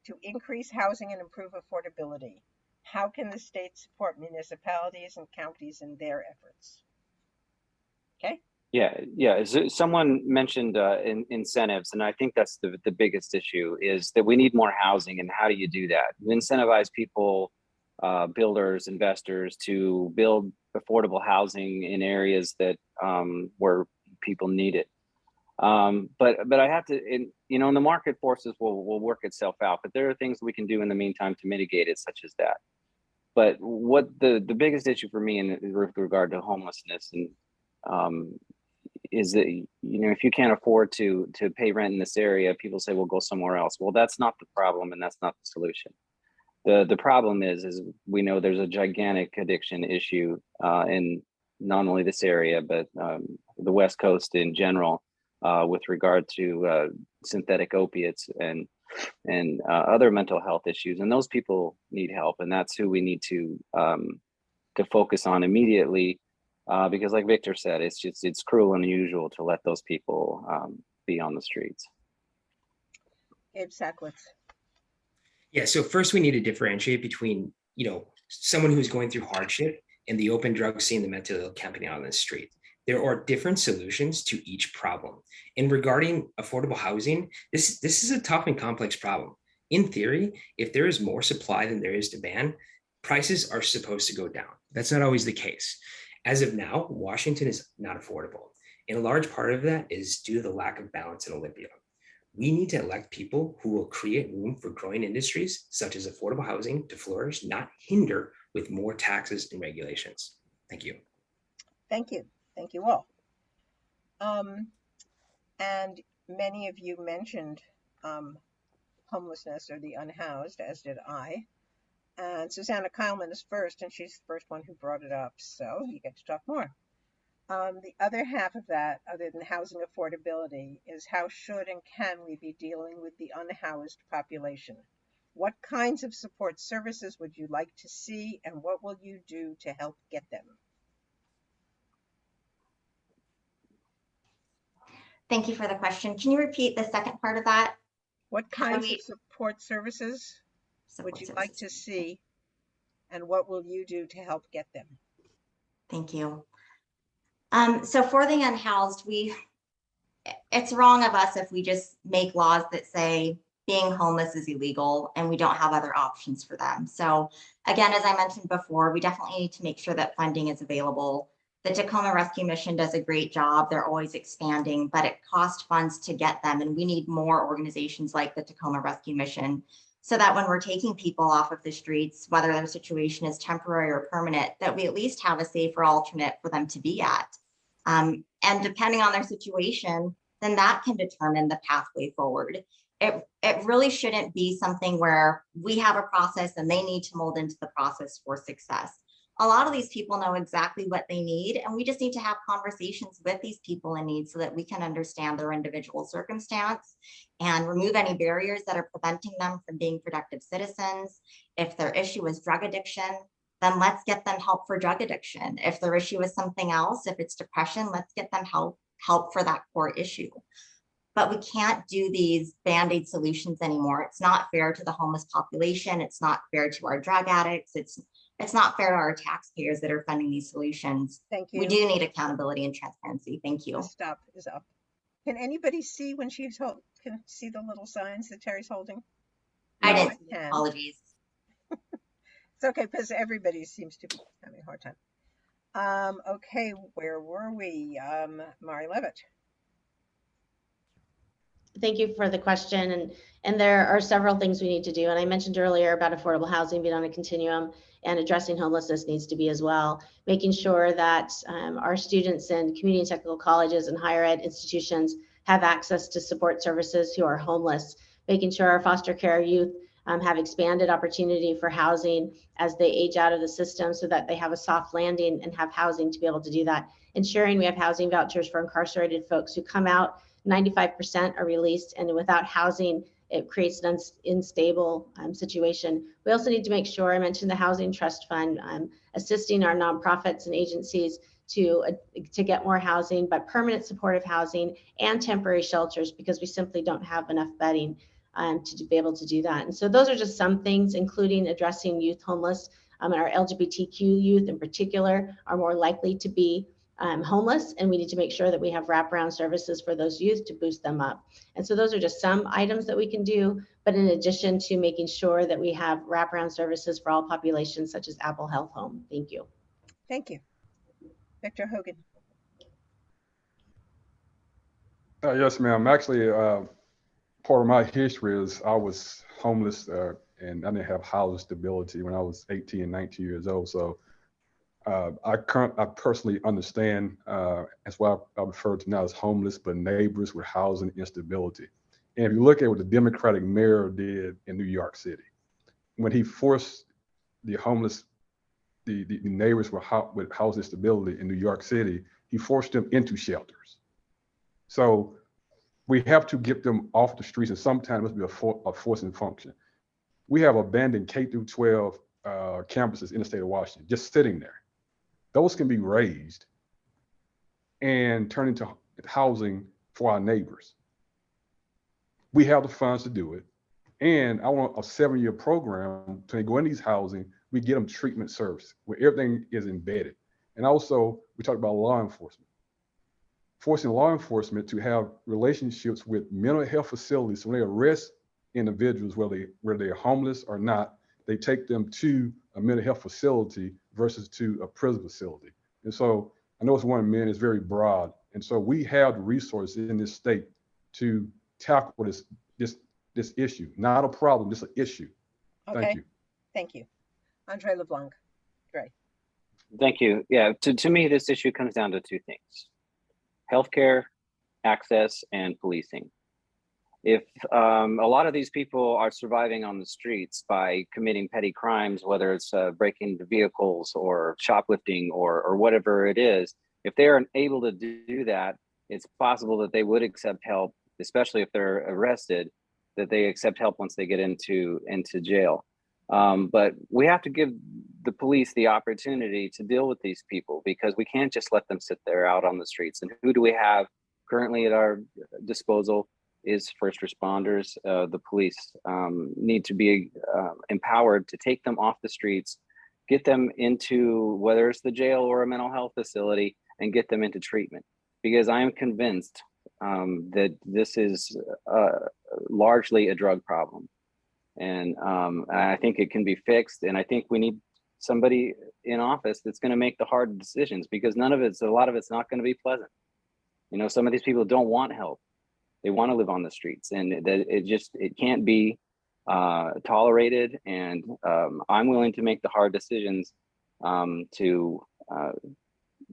to increase housing and improve affordability? How can the state support municipalities and counties in their efforts? Okay. Yeah. Someone mentioned incentives, and I think that's the biggest issue, is that we need more housing. And how do you do that? You incentivize people, builders, investors, to build affordable housing in areas that where people need it. But I have to, and the market forces will work itself out, but there are things we can do in the meantime to mitigate it, such as that. But what the biggest issue for me with regard to homelessness and is that, if you can't afford to pay rent in this area, people say, well, go somewhere else. Well, that's not the problem, and that's not the solution. The problem is we know there's a gigantic addiction issue in not only this area, but the West Coast in general, with regard to synthetic opiates and other mental health issues. And those people need help, and that's who we need to focus on immediately. Because like Victor said, it's cruel and unusual to let those people be on the streets. Gabe Sackwitz. Yeah, so first we need to differentiate between, someone who's going through hardship and the open drug scene, the mentally ill camping out on the street. There are different solutions to each problem. And regarding affordable housing, this is a tough and complex problem. In theory, if there is more supply than there is demand, prices are supposed to go down. That's not always the case. As of now, Washington is not affordable. And a large part of that is due to the lack of balance in Olympia. We need to elect people who will create room for growing industries such as affordable housing to flourish, not hinder with more taxes and regulations. Thank you. Thank you. Thank you all. And many of you mentioned homelessness or the unhoused, as did I. And Susanna Kyleman is first, and she's the first one who brought it up, so you get to talk more. The other half of that, other than housing affordability, is how should and can we be dealing with the unhoused population? What kinds of support services would you like to see, and what will you do to help get them? Thank you for the question. Can you repeat the second part of that? What kinds of support services would you like to see, and what will you do to help get them? Thank you. So for the unhoused, it's wrong of us if we just make laws that say being homeless is illegal and we don't have other options for them. So again, as I mentioned before, we definitely need to make sure that funding is available The Tacoma Rescue Mission does a great job. They're always expanding, but it costs funds to get them. And we need more organizations like the Tacoma Rescue Mission so that when we're taking people off of the streets, whether their situation is temporary or permanent, that we at least have a safer alternate for them to be at. And depending on their situation, then that can determine the pathway forward. It really shouldn't be something where we have a process and they need to mold into the process for success. A lot of these people know exactly what they need, and we just need to have conversations with these people in need so that we can understand their individual circumstance and remove any barriers that are preventing them from being productive citizens. If their issue is drug addiction, then let's get them help for drug addiction. If their issue is something else, if it's depression, let's get them help for that core issue. But we can't do these Band-Aid solutions anymore. It's not fair to the homeless population. It's not fair to our drug addicts. It's not fair to our taxpayers that are funding these solutions. Thank you. We do need accountability and transparency. Thank you. The stop is up. Can anybody see when she's can see the little signs that Terry's holding? I No, didn't. can. Apologies. It's okay because everybody seems to be having a hard time. Okay, where were we? Mari Levitt. Thank you for the question. And there are several things we need to do. And I mentioned earlier about affordable housing being on a continuum, and addressing homelessness needs to be as well. Making sure that our students in community and technical colleges and higher ed institutions have access to support services who are homeless. Making sure our foster care youth have expanded opportunity for housing as they age out of the system so that they have a soft landing and have housing to be able to do that. Ensuring we have housing vouchers for incarcerated folks who come out, 95% are released, and without housing, it creates an unstable situation. We also need to make sure, I mentioned the Housing Trust Fund, assisting our nonprofits and agencies to get more housing, but permanent supportive housing and temporary shelters, because we simply don't have enough bedding to be able to do that. And so those are just some things, including addressing youth homeless. And our LGBTQ youth in particular are more likely to be homeless, and we need to make sure that we have wraparound services for those youth to boost them up. And so those are just some items that we can do, but in addition to making sure that we have wraparound services for all populations, such as Apple Health Home. Thank you. Thank you. Victor Hogan. Yes, ma'am. Actually, part of my history is I was homeless and I didn't have housing stability when I was 18 and 19 years old. So I personally understand, that's why I refer to now as homeless, but neighbors with housing instability. And if you look at what the Democratic mayor did in New York City, when he forced the homeless, the neighbors with housing instability in New York City, he forced them into shelters. So we have to get them off the streets, and sometimes it must be a forcing function. We have abandoned K through 12 campuses in the state of Washington, just sitting there. Those can be raised and turned into housing for our neighbors. We have the funds to do it. And I want a 7-year program to go in these housing, we get them treatment service where everything is embedded. And also, we talked about law enforcement. Forcing law enforcement to have relationships with mental health facilities. So when they arrest individuals, whether they're homeless or not, they take them to a mental health facility versus to a prison facility. And so I know it's 1 million, it's very broad. And so we have the resources in this state to tackle this issue. Not a problem, just an issue. Okay. Thank you. Thank you. Andre LeBlanc. Dre. Thank you. Yeah, to me, this issue comes down to two things: healthcare access and policing. If a lot of these people are surviving on the streets by committing petty crimes, whether it's breaking into vehicles or shoplifting or whatever it is, if they are able to do that, it's possible that they would accept help, especially if they're arrested, that they accept help once they get into jail. But we have to give the police the opportunity to deal with these people, because we can't just let them sit there out on the streets. And who do we have currently at our disposal? Is first responders. The police need to be empowered to take them off the streets, get them into whether it's the jail or a mental health facility, and get them into treatment. Because I am convinced that this is largely a drug problem. And I think it can be fixed. And I think we need somebody in office that's going to make the hard decisions, because a lot of it's not going to be pleasant. You know, some of these people don't want help. They want to live on the streets, and it can't be tolerated. And I'm willing to make the hard decisions to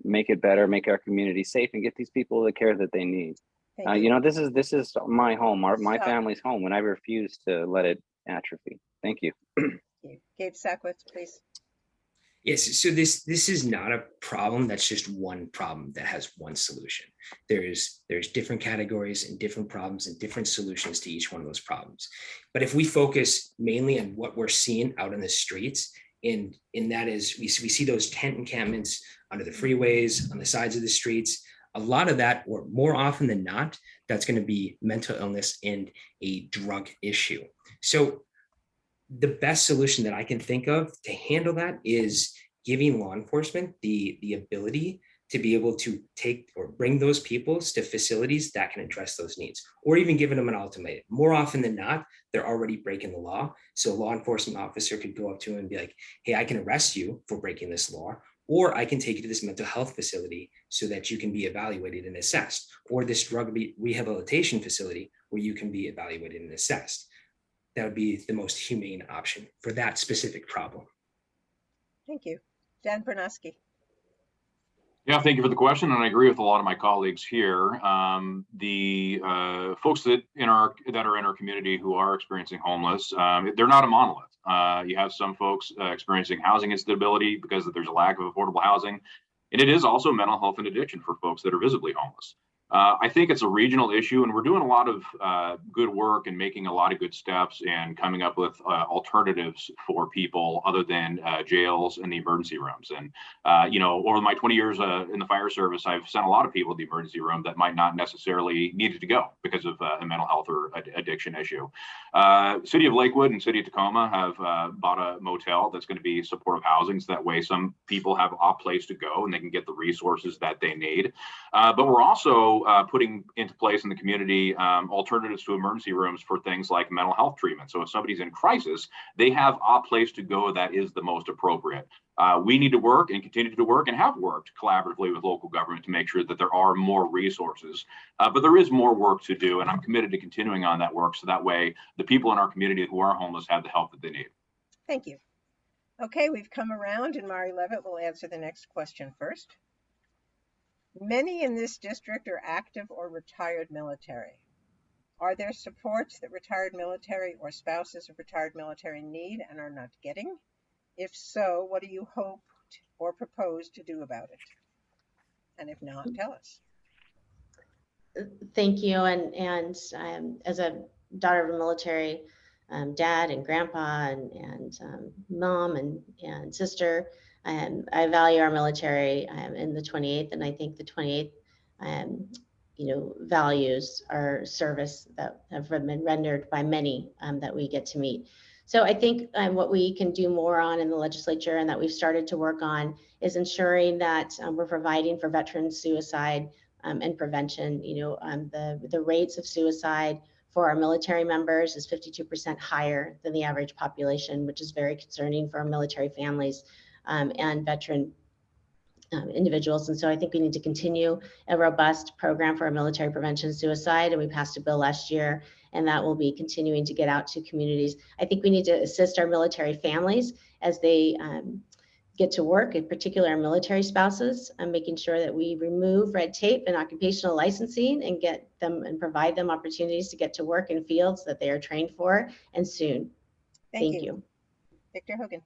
make it better, make our community safe, and get these people the care that they need. You know, this is my home, my family's home, and I refuse to let it atrophy. Thank you. Gabe Sackwitz, please. Yes, so this is not a problem that's just one problem that has one solution. There's different categories and different problems and different solutions to each one of those problems. But if we focus mainly on what we're seeing out in the streets, and that is we see those tent encampments under the freeways, on the sides of the streets, a lot of that, or more often than not, that's going to be mental illness and a drug issue. So the best solution that I can think of to handle that is giving law enforcement the ability to be able to take or bring those people to facilities that can address those needs, or even giving them an ultimatum. More often than not, they're already breaking the law. So a law enforcement officer could go up to him and be like, hey, I can arrest you for breaking this law, or I can take you to this mental health facility so that you can be evaluated and assessed, or this drug rehabilitation facility where you can be evaluated and assessed. That would be the most humane option for that specific problem. Thank you. Dan Bernowski. Yeah, thank you for the question, and I agree with a lot of my colleagues here. The folks that are in our community who are experiencing homeless, they're not a monolith. You have some folks experiencing housing instability because there's a lack of affordable housing, and it is also mental health and addiction for folks that are visibly homeless. I think it's a regional issue, and we're doing a lot of good work and making a lot of good steps and coming up with alternatives for people other than jails and the emergency rooms. And, you know, over my 20 years in the fire service, I've sent a lot of people to the emergency room that might not necessarily needed to go because of a mental health or addiction issue. City of Lakewood and City of Tacoma have bought a motel that's going to be supportive housing, so that way some people have a place to go and they can get the resources that they need. But we're also putting into place in the community alternatives to emergency rooms for things like mental health treatment. So if somebody's in crisis, they have a place to go that is the most appropriate. We need to work and continue to work and have worked collaboratively with local government to make sure that there are more resources. But there is more work to do, and I'm committed to continuing on that work so that way the people in our community who are homeless have the help that they need. Thank you. Okay, we've come around, and Mari Levitt will answer the next question first. Many in this district are active or retired military. Are there supports that retired military or spouses of retired military need and are not getting? If so, what do you hope or propose to do about it? And if not, tell us. Thank you. And as a daughter of a military dad and grandpa and mom and sister, I value our military in the 28th, and I think the 28th, values our service that have been rendered by many that we get to meet. So I think what we can do more on in the legislature, and that we've started to work on, is ensuring that we're providing for veteran suicide and prevention. The rates of suicide for our military members is 52% higher than the average population, which is very concerning for our military families and veteran individuals. And so I think we need to continue a robust program for our military prevention of suicide. And we passed a bill last year, and that will be continuing to get out to communities. I think we need to assist our military families as they get to work, in particular our military spouses, and making sure that we remove red tape and occupational licensing and get them and provide them opportunities to get to work in fields that they are trained for, and soon. Thank you. Victor Hogan.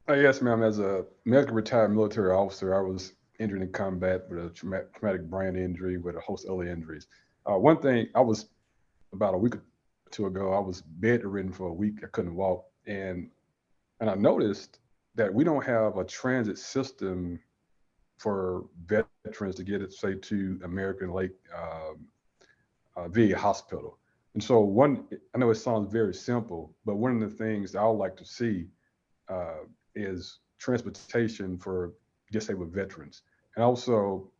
Yes, ma'am. As a medically retired military officer, I was injured in combat with a traumatic brain injury with a host of other injuries. One thing, I was about a week or two ago, I was bedridden for a week. I couldn't walk. And I noticed that we don't have a transit system for veterans to get it, say, to American Lake VA Hospital. And so I know it sounds very simple, but one of the things I would like to see is transportation for disabled veterans. And also,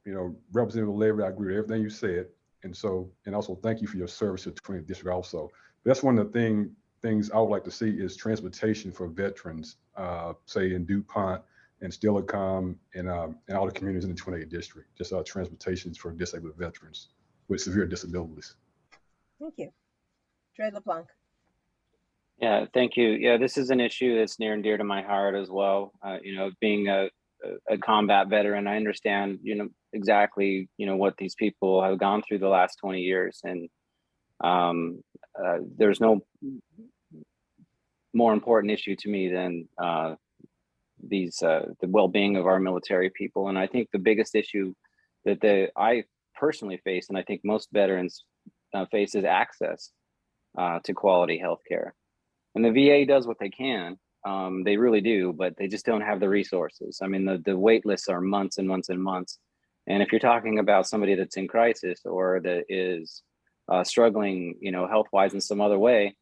Representative Levitt, I agree with everything you said. And also thank you for your service to the 20th district also. But that's one of the things things I would like to see is transportation for veterans, say in DuPont and Stillicom and all the communities in the 28th district, just transportations for disabled veterans with severe disabilities. Thank you. Dre LeBlanc. Yeah, thank you. Yeah, this is an issue that's near and dear to my heart as well. Being a combat veteran, I understand, exactly, what these people have gone through the last 20 years. And there's no more important issue to me than the well-being of our military people. And I think the biggest issue that I personally face, and I think most veterans face, is access to quality healthcare. And the VA does what they can. They really do, but they just don't have the resources. I mean, the wait lists are months and months and months. And if you're talking about somebody that's in crisis or that is struggling, health-wise in some other way,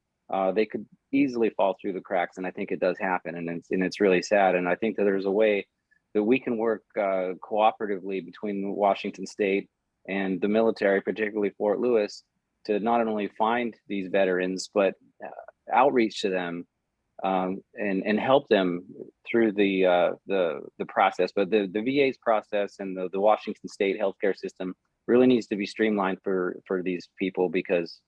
they could easily fall through the cracks. And I think it does happen. And it's really sad. And I think that there's a way that we can work cooperatively between Washington State and the military, particularly Fort Lewis, to not only find these veterans, but outreach to them and help them through the process. But the VA's process and the Washington State healthcare system really needs to be streamlined for these people, because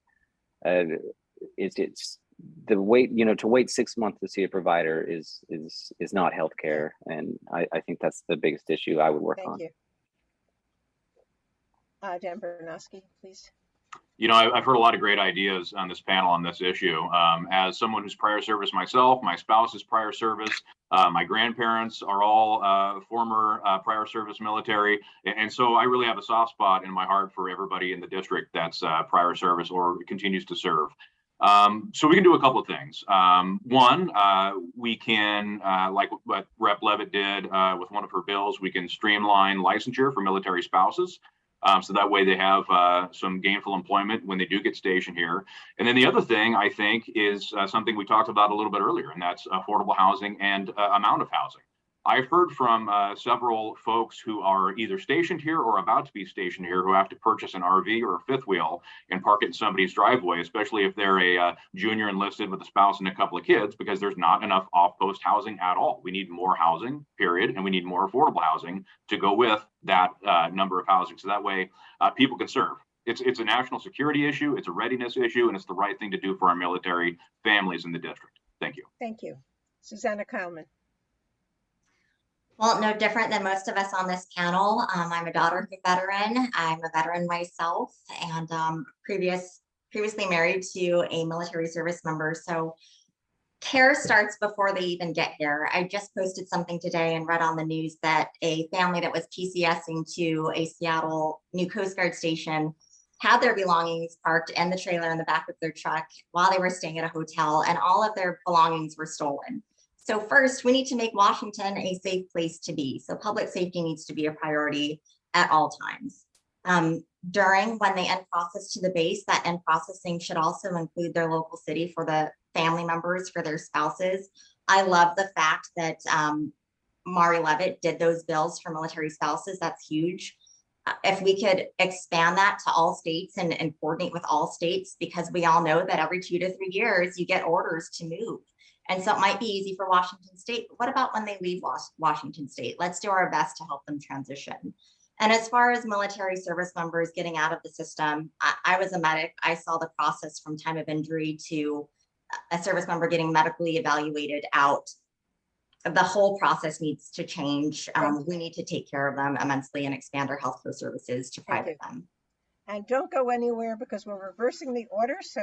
it's the wait, to wait 6 months to see a provider is not healthcare. And I think that's the biggest issue I would work on. Thank you. Dan Bernowski, please. I've heard a lot of great ideas on this panel on this issue. As someone who's prior service myself, my spouse is prior service, my grandparents are all former prior service military. And so I really have a soft spot in my heart for everybody in the district that's prior service or continues to serve. So we can do a couple of things. One, we can, like what Rep. Levitt did with one of her bills, we can streamline licensure for military spouses. So that way they have some gainful employment when they do get stationed here. And then the other thing, I think, is something we talked about a little bit earlier, and that's affordable housing and amount of housing. I've heard from several folks who are either stationed here or about to be stationed here who have to purchase an RV or a fifth wheel and park it in somebody's driveway, especially if they're a junior enlisted with a spouse and a couple of kids, because there's not enough off-post housing at all. We need more housing, period, and we need more affordable housing to go with that number of housing. So that way people can serve. It's a national security issue, it's a readiness issue, and it's the right thing to do for our military families in the district. Thank you. Thank you. Susanna Kyleman. Well, no different than most of us on this panel. I'm a daughter of a veteran. I'm a veteran myself, and previously married to a military service member. So care starts before they even get here. I just posted something today and read on the news that a family that was PCSing to a Seattle new Coast Guard station had their belongings parked in the trailer in the back of their truck while they were staying at a hotel, and all of their belongings were stolen. So first, we need to make Washington a safe place to be. So public safety needs to be a priority at all times. When they end process to the base, that end processing should also include their local city for the family members, for their spouses. I love the fact that Mari Levitt did those bills for military spouses. That's huge. If we could expand that to all states and coordinate with all states, because we all know that every 2 to 3 years you get orders to move. And so it might be easy for Washington State, but what about when they leave Washington State? Let's do our best to help them transition. And as far as military service members getting out of the system, I was a medic. I saw the process from time of injury to a service member getting medically evaluated out. The whole process needs to change. We need to take care of them immensely and expand our healthcare services to private them. And don't go anywhere, because we're reversing the order. So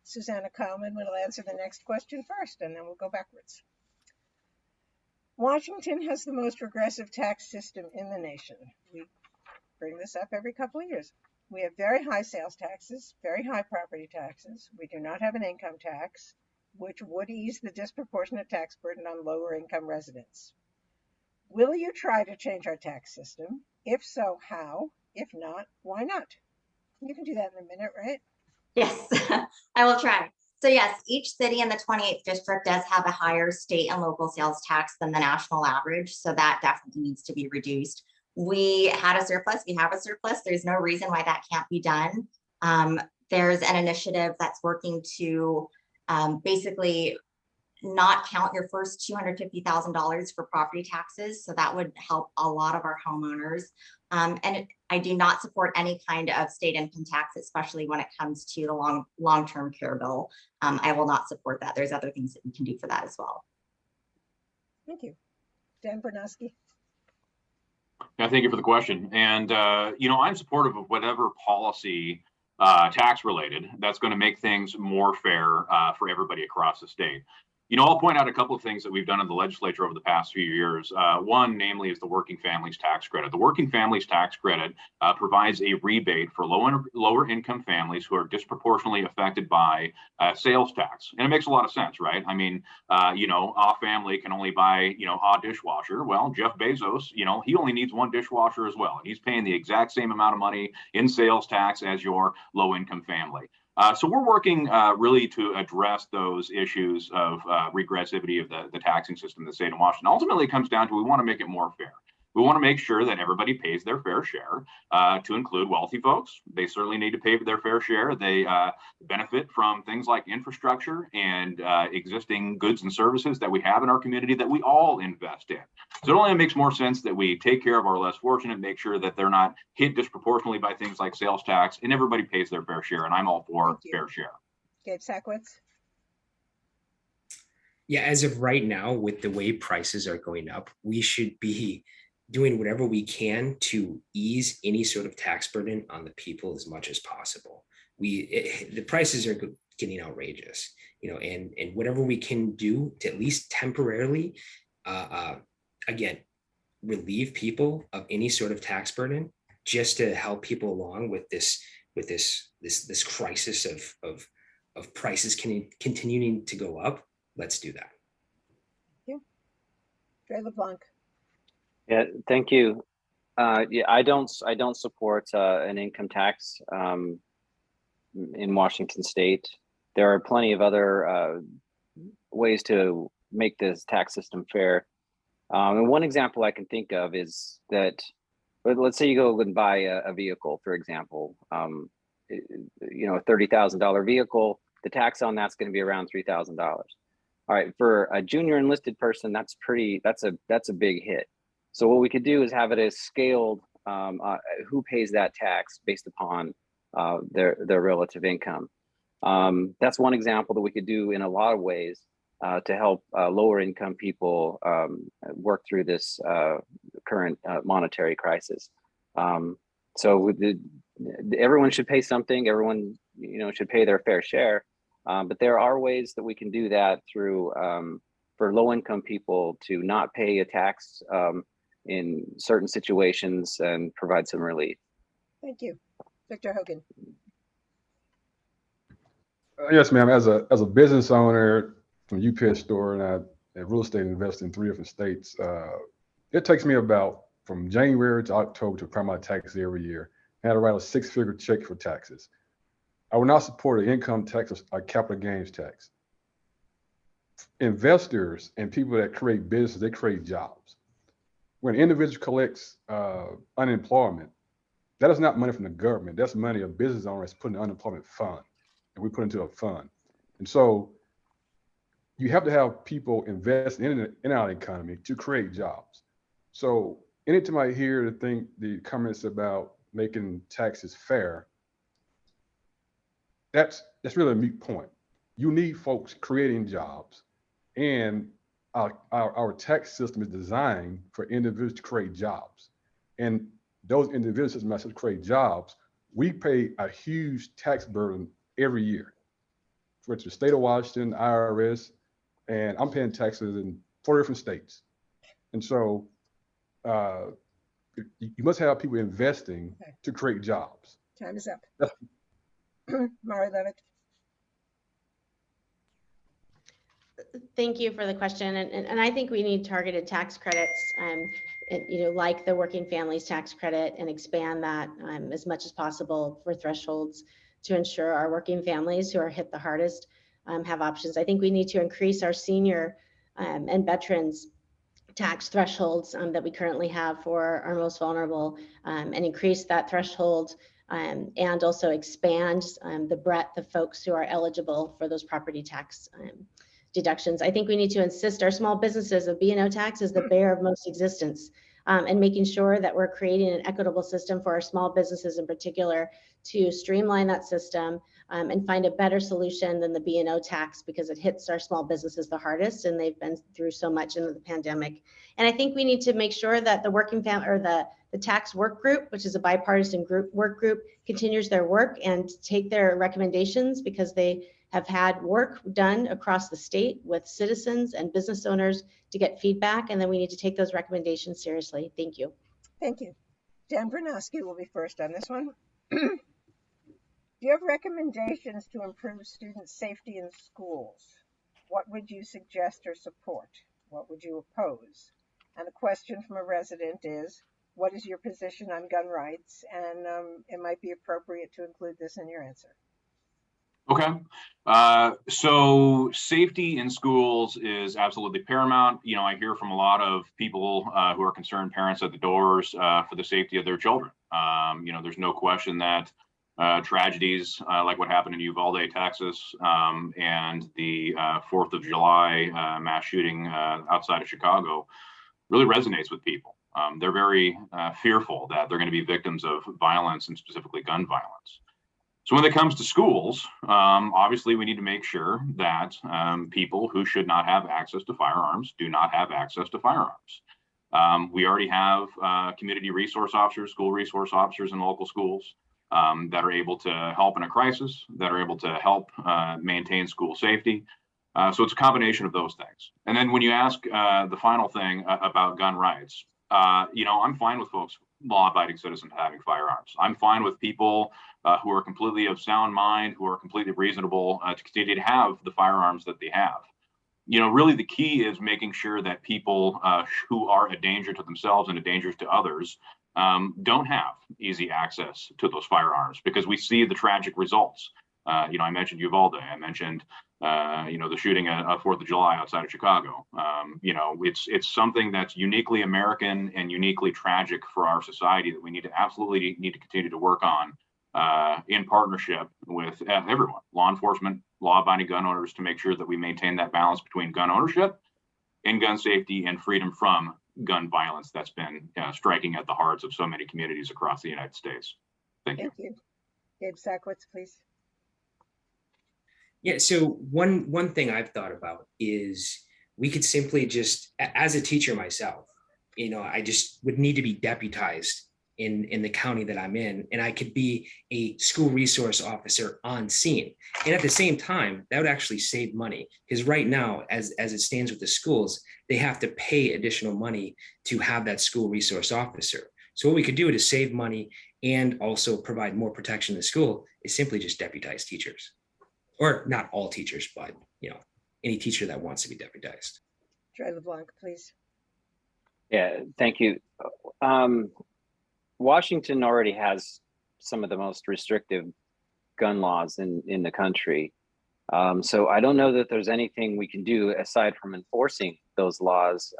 Susanna Kyleman will answer the next question first, and then we'll go backwards. Washington has the most regressive tax system in the nation. We bring this up every couple of years. We have very high sales taxes, very high property taxes. We do not have an income tax, which would ease the disproportionate tax burden on lower income residents. Will you try to change our tax system? If so, how? If not, why not? You can do that in a minute, right? Yes, I will try. So yes, each city in the 28th district does have a higher state and local sales tax than the national average. So that definitely needs to be reduced. We had a surplus, we have a surplus. There's no reason why that can't be done. There's an initiative that's working to basically not count your first $250,000 for property taxes. So that would help a lot of our homeowners. I do not support any kind of state income tax, especially when it comes to the long-term care bill. I will not support that. There's other things that we can do for that as well. Thank you. Dan Bernowski. Yeah, thank you for the question. And, I'm supportive of whatever policy tax related that's going to make things more fair for everybody across the state. I'll point out a couple of things that we've done in the legislature over the past few years. One, namely, is the Working Families Tax Credit. The Working Families Tax Credit provides a rebate for lower income families who are disproportionately affected by sales tax. And it makes a lot of sense, right? I mean, a family can only buy, a dishwasher. Well, Jeff Bezos, he only needs one dishwasher as well. And he's paying the exact same amount of money in sales tax as your low income family. So we're working really to address those issues of regressivity of the taxing system in the state of Washington. Ultimately, it comes down to we want to make it more fair. We want to make sure that everybody pays their fair share, to include wealthy folks. They certainly need to pay their fair share. They benefit from things like infrastructure and existing goods and services that we have in our community that we all invest in. So it only makes more sense that we take care of our less fortunate, make sure that they're not hit disproportionately by things like sales tax, and everybody pays their fair share. And I'm all for fair share. Gabe Sackwitz. Yeah, as of right now, with the way prices are going up, we should be doing whatever we can to ease any sort of tax burden on the people as much as possible. The prices are getting outrageous, and whatever we can do to at least temporarily, again, relieve people of any sort of tax burden, just to help people along with this crisis of prices continuing to go up. Let's do that. Thank you. Dre LeBlanc. Yeah, thank you. I don't support an income tax in Washington State. There are plenty of other ways to make this tax system fair. And one example I can think of is that, let's say you go and buy a vehicle, for example, a $30,000 vehicle. The tax on that's going to be around $3,000. All right, for a junior enlisted person, that's a big hit. So what we could do is have it as scaled, who pays that tax based upon their relative income. That's one example that we could do in a lot of ways to help lower income people work through this current monetary crisis. So everyone should pay something. Everyone, should pay their fair share. But there are ways that we can do that through for low income people to not pay a tax in certain situations and provide some relief. Thank you. Victor Hogan. Yes, ma'am. As a business owner from UPS store, and I real estate invest in 3 different states, it takes me about from January to October to prepare my taxes every year. I had to write a 6-figure check for taxes. I would not support an income tax or a capital gains tax. Investors and people that create business, they create jobs. When an individual collects unemployment, that is not money from the government. That's money a business owner has put in an unemployment fund, and we put into a fund. And so you have to have people invest in our economy to create jobs. So anytime I hear the comments about making taxes fair, that's really a moot point. You need folks creating jobs, and our tax system is designed for individuals to create jobs. And those individuals that create jobs, we pay a huge tax burden every year. For the state of Washington, IRS, and I'm paying taxes in 4 different states. And so you must have people investing to create jobs. Time is up. Mari Levitt. Thank you for the question. And I think we need targeted tax credits, like the Working Families Tax Credit, and expand that as much as possible for thresholds to ensure our working families who are hit the hardest have options. I think we need to increase our senior and veterans tax thresholds that we currently have for our most vulnerable, and increase that threshold and also expand the breadth of folks who are eligible for those property tax deductions. I think we need to insist our small businesses of B&O tax is the bear of most existence, and making sure that we're creating an equitable system for our small businesses in particular to streamline that system and find a better solution than the B&O tax, because it hits our small businesses the hardest and they've been through so much in the pandemic. And I think we need to make sure that the working family or the tax work group, which is a bipartisan work group, continues their work and take their recommendations, because they have had work done across the state with citizens and business owners to get feedback, and then we need to take those recommendations seriously. Thank you. Thank you. Dan Bernowski will be first on this one. Do you have recommendations to improve student safety in schools? What would you suggest or support? What would you oppose? And the question from a resident is, what is your position on gun rights? And it might be appropriate to include this in your answer. Okay. So safety in schools is absolutely paramount. You know, I hear from a lot of people who are concerned parents at the doors for the safety of their children. You know, there's no question that tragedies like what happened in Uvalde, Texas, and the 4th of July mass shooting outside of Chicago really resonates with people. They're very fearful that they're going to be victims of violence, and specifically gun violence. So when it comes to schools, obviously we need to make sure that people who should not have access to firearms do not have access to firearms. We already have community resource officers, school resource officers in local schools that are able to help in a crisis, that are able to help maintain school safety. So it's a combination of those things. And then when you ask the final thing about gun rights, you know, I'm fine with folks, law-abiding citizens, having firearms. I'm fine with people who are completely of sound mind, who are completely reasonable to continue to have the firearms that they have. You know, really the key is making sure that people who are a danger to themselves and a danger to others don't have easy access to those firearms, because we see the tragic results. You know, I mentioned Uvalde, I mentioned you know, the shooting at 4th of July outside of Chicago. You know, it's something that's uniquely American and uniquely tragic for our society that we need to absolutely continue to work on in partnership with everyone, law enforcement, law-abiding gun owners, to make sure that we maintain that balance between gun ownership and gun safety and freedom from gun violence that's been striking at the hearts of so many communities across the United States. Thank you. Thank you. Gabe Sackwitz, please. Yeah, so one thing I've thought about is we could simply just, as a teacher myself, you know, I just would need to be deputized in the county that I'm in, and I could be a school resource officer on scene. And at the same time, that would actually save money, because right now, as it stands with the schools, they have to pay additional money to have that school resource officer. So what we could do to save money and also provide more protection in the school is simply just deputize teachers. Or not all teachers, but, you know, any teacher that wants to be deputized. Troy LeBlanc, please. Yeah, thank you. Washington already has some of the most restrictive gun laws in the country. So I don't know that there's anything we can do aside from enforcing those laws.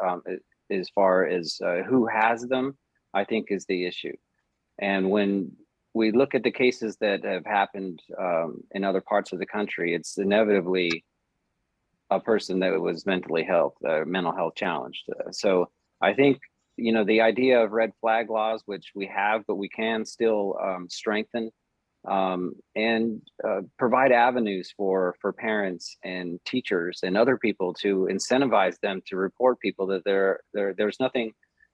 As far as who has them, I think is the issue. And when we look at the cases that have happened in other parts of the country, it's inevitably a person that was mental health challenged. So I think, you know, the idea of red flag laws, which we have, but we can still strengthen and provide avenues for parents and teachers and other people to incentivize them to report people that there's nothing.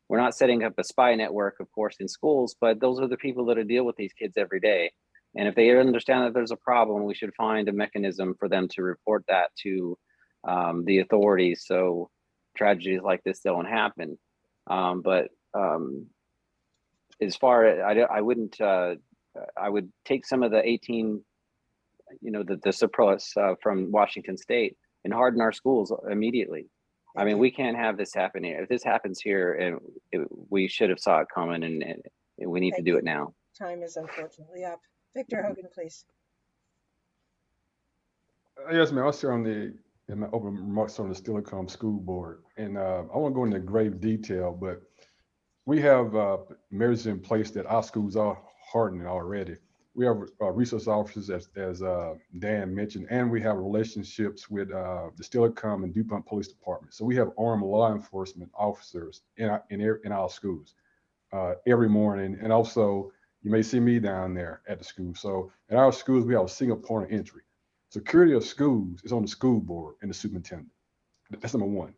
We're not setting up a spy network, of course, in schools, but those are the people that deal with these kids every day. And if they understand that there's a problem, we should find a mechanism for them to report that to the authorities, so tragedies like this don't happen. But as far as I would take some of the 18, you know, the surplus from Washington State and harden our schools immediately. I mean, we can't have this happening. If this happens here, and we should have saw it coming, and we need to do it now. Time is unfortunately up. Victor Hogan, please. Yes, ma'am. I'll share on in my open remarks on the Steilacoom School Board, and I won't go into grave detail, but we have measures in place that our schools are hardening already. We have resource officers, as Dan mentioned, and we have relationships with the Steilacoom and DuPont Police Department. So we have armed law enforcement officers in our schools every morning. And also, you may see me down there at the school. So at our schools, we have a single point of entry. Security of schools is on the school board and the superintendent. That's number one.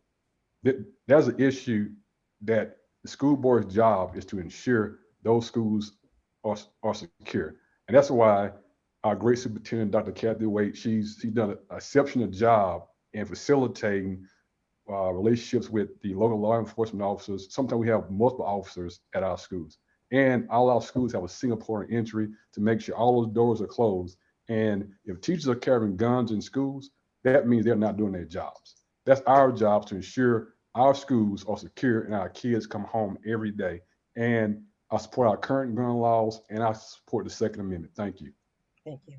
That's an issue that the school board's job is to ensure those schools are secure. And that's why our great superintendent, Dr. Kathy Waite, she's done an exceptional job in facilitating relationships with the local law enforcement officers. Sometimes we have multiple officers at our schools. And all our schools have a single point of entry to make sure all those doors are closed. And if teachers are carrying guns in schools, that means they're not doing their jobs. That's our job, to ensure our schools are secure and our kids come home every day. And I support our current gun laws, and I support the Second Amendment. Thank you. Thank you.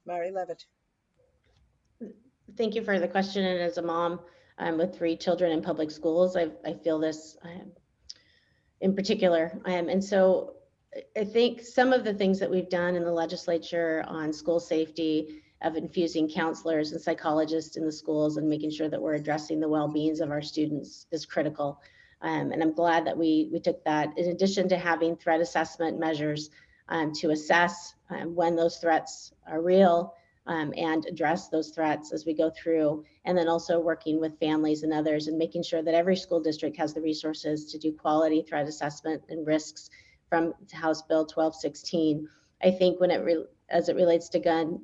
Mary Levitt. Thank you for the question. And as a mom with 3 children in public schools, I feel this in particular. And so I think some of the things that we've done in the legislature on school safety, of infusing counselors and psychologists in the schools and making sure that we're addressing the well-beings of our students, is critical. And I'm glad that we took that, in addition to having threat assessment measures to assess when those threats are real and address those threats as we go through, and then also working with families and others and making sure that every school district has the resources to do quality threat assessment and risks from House Bill 1216. I think as it relates to gun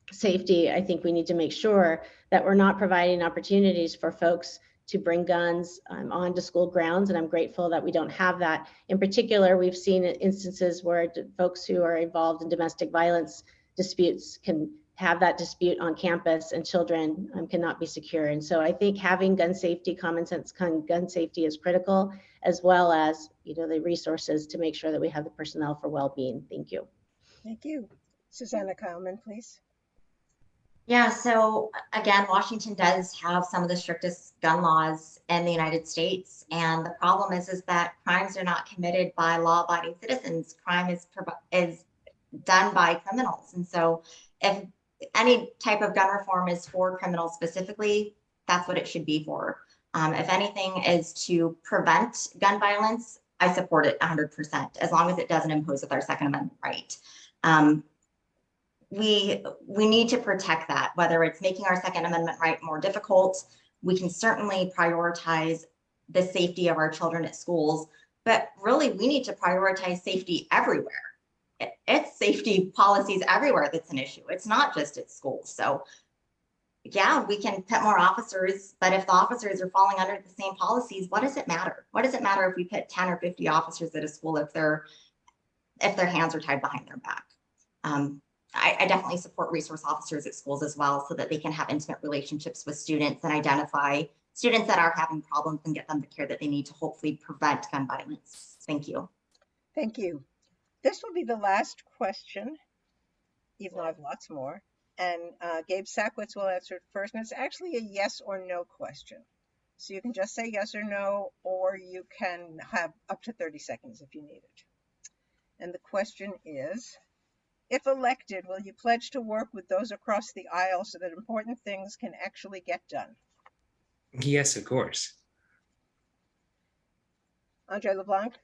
safety, I think we need to make sure that we're not providing opportunities for folks to bring guns onto school grounds. And I'm grateful that we don't have that. In particular, we've seen instances where folks who are involved in domestic violence disputes can have that dispute on campus, and children cannot be secure. And so I think having gun safety, common sense gun safety, is critical, as well as the resources to make sure that we have the personnel for well-being. Thank you. Thank you. Susanna Kyleman, please. Yeah, so again, Washington does have some of the strictest gun laws in the United States. And the problem is that crimes are not committed by law-abiding citizens. Crime is done by criminals. And so if any type of gun reform is for criminals specifically, that's what it should be for. If anything is to prevent gun violence, I support it 100%, as long as it doesn't impose with our Second Amendment right. We need to protect that, whether it's making our Second Amendment right more difficult. We can certainly prioritize the safety of our children at schools, but really we need to prioritize safety everywhere. It's safety policies everywhere that's an issue. It's not just at schools. So yeah, we can put more officers, but if the officers are falling under the same policies, what does it matter? What does it matter if we put 10 or 50 officers at a school if their hands are tied behind their back? I definitely support resource officers at schools as well, so that they can have intimate relationships with students and identify students that are having problems and get them the care that they need to hopefully prevent gun violence. Thank you. Thank you. This will be the last question, even though I have lots more. And Gabe Sackwitz will answer it first. And it's actually a yes or no question. So you can just say yes or no, or you can have up to 30 seconds if you need it. And the question is, if elected, will you pledge to work with those across the aisle so that important things can actually get done? Yes, of course. Andre LeBlanc?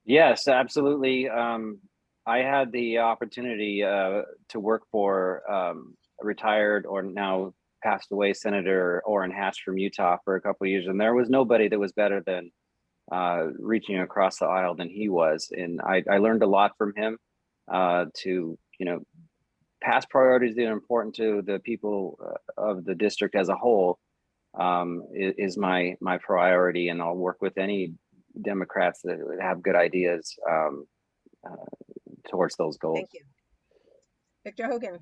Yes, absolutely. I had the opportunity to work for a retired or now passed away Senator Orrin Hatch from Utah for a couple of years, and there was nobody that was better than reaching across the aisle than he was. And I learned a lot from him. To past priorities that are important to the people of the district as a whole is my priority, and I'll work with any Democrats that have good ideas towards those goals. Thank you. Victor Hogan.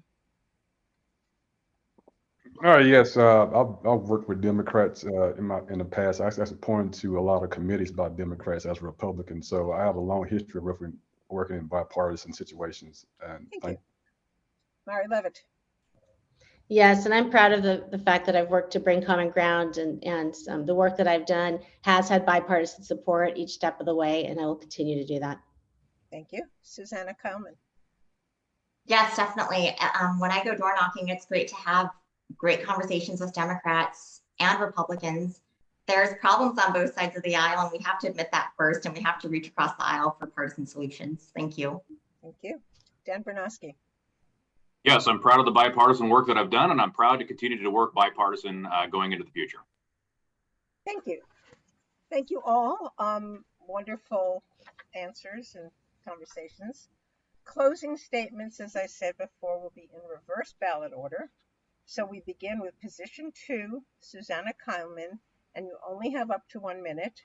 All right, yes, I've worked with Democrats in the past. I was appointed to a lot of committees by Democrats as Republicans, so I have a long history of working in bipartisan situations. And thank you. Mary Levitt. Yes, and I'm proud of the fact that I've worked to bring common ground, and the work that I've done has had bipartisan support each step of the way, and I will continue to do that. Thank you. Susanna Kyleman. Yes, definitely. When I go door knocking, it's great to have great conversations with Democrats and Republicans. There's problems on both sides of the aisle, and we have to admit that first, and we have to reach across the aisle for partisan solutions. Thank you. Thank you. Dan Bernowski. Yes, I'm proud of the bipartisan work that I've done, and I'm proud to continue to work bipartisan going into the future. Thank you. Thank you all. Wonderful answers and conversations. Closing statements, as I said before, will be in reverse ballot order. So we begin with position 2, Susanna Kyleman, and you only have up to 1 minute,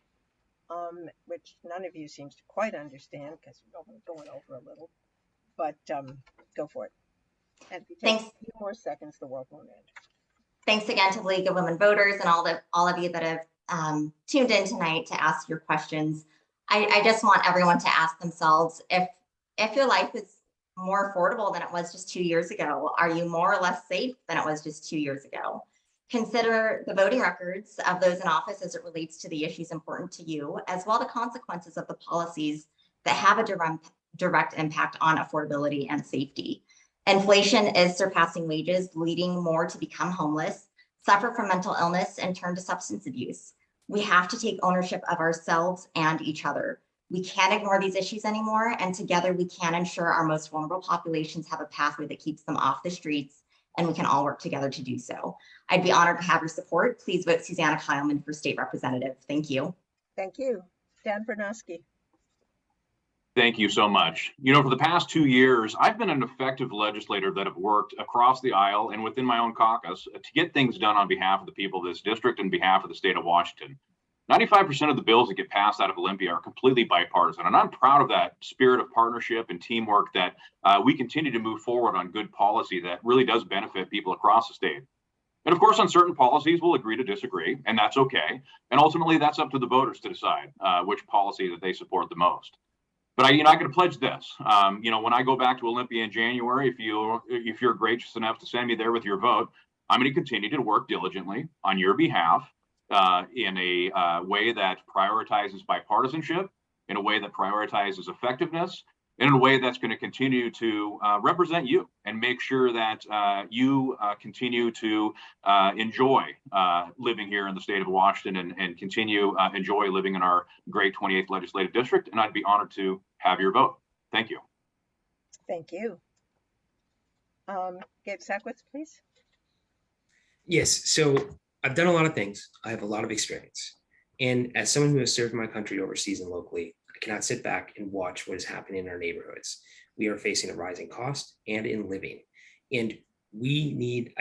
which none of you seems to quite understand because we're only going over a little, but go for it. And if you take Thanks. a few more seconds, the world won't end. Thanks again to the League of Women Voters and all of you that have tuned in tonight to ask your questions. I just want everyone to ask themselves, if your life is more affordable than it was just 2 years ago, are you more or less safe than it was just 2 years ago? Consider the voting records of those in office as it relates to the issues important to you, as well as the consequences of the policies that have a direct impact on affordability and safety. Inflation is surpassing wages, leading more to become homeless, suffer from mental illness, and turn to substance abuse. We have to take ownership of ourselves and each other. We can't ignore these issues anymore, and together we can ensure our most vulnerable populations have a pathway that keeps them off the streets, and we can all work together to do so. I'd be honored to have your support. Please vote Susanna Kyleman for State Representative. Thank you. Thank you. Dan Bernowski. Thank you so much. You know, for the past 2 years, I've been an effective legislator that have worked across the aisle and within my own caucus to get things done on behalf of the people of this district and behalf of the state of Washington. 95% of the bills that get passed out of Olympia are completely bipartisan, and I'm proud of that spirit of partnership and teamwork that we continue to move forward on good policy that really does benefit people across the state. And of course, on certain policies, we'll agree to disagree, and that's okay. And ultimately, that's up to the voters to decide which policy that they support the most. But I can pledge this. When I go back to Olympia in January, if you're gracious enough to send me there with your vote, I'm going to continue to work diligently on your behalf in a way that prioritizes bipartisanship, in a way that prioritizes effectiveness, and in a way that's going to continue to represent you and make sure that you continue to enjoy living here in the state of Washington and continue enjoy living in our great 28th legislative district. And I'd be honored to have your vote. Thank you. Thank you. Gabe Sackwitz, please. Yes, so I've done a lot of things. I have a lot of experience. And as someone who has served my country overseas and locally, I cannot sit back and watch what is happening in our neighborhoods. We are facing a rising cost and in living. And we need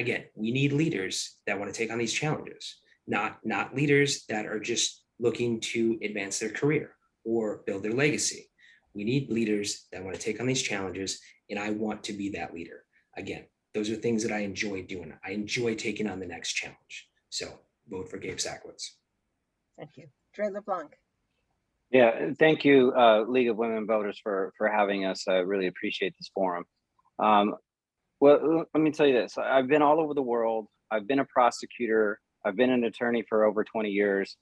leaders that want to take on these challenges, not leaders that are just looking to advance their career or build their legacy. We need leaders that want to take on these challenges, and I want to be that leader. Again, those are things that I enjoy doing. I enjoy taking on the next challenge. So vote for Gabe Sackwitz. Thank you. Dre LeBlanc. Yeah, thank you, League of Women Voters, for having us. I really appreciate this forum. Well, let me tell you this. I've been all over the world. I've been a prosecutor. I've been an attorney for over 20 years.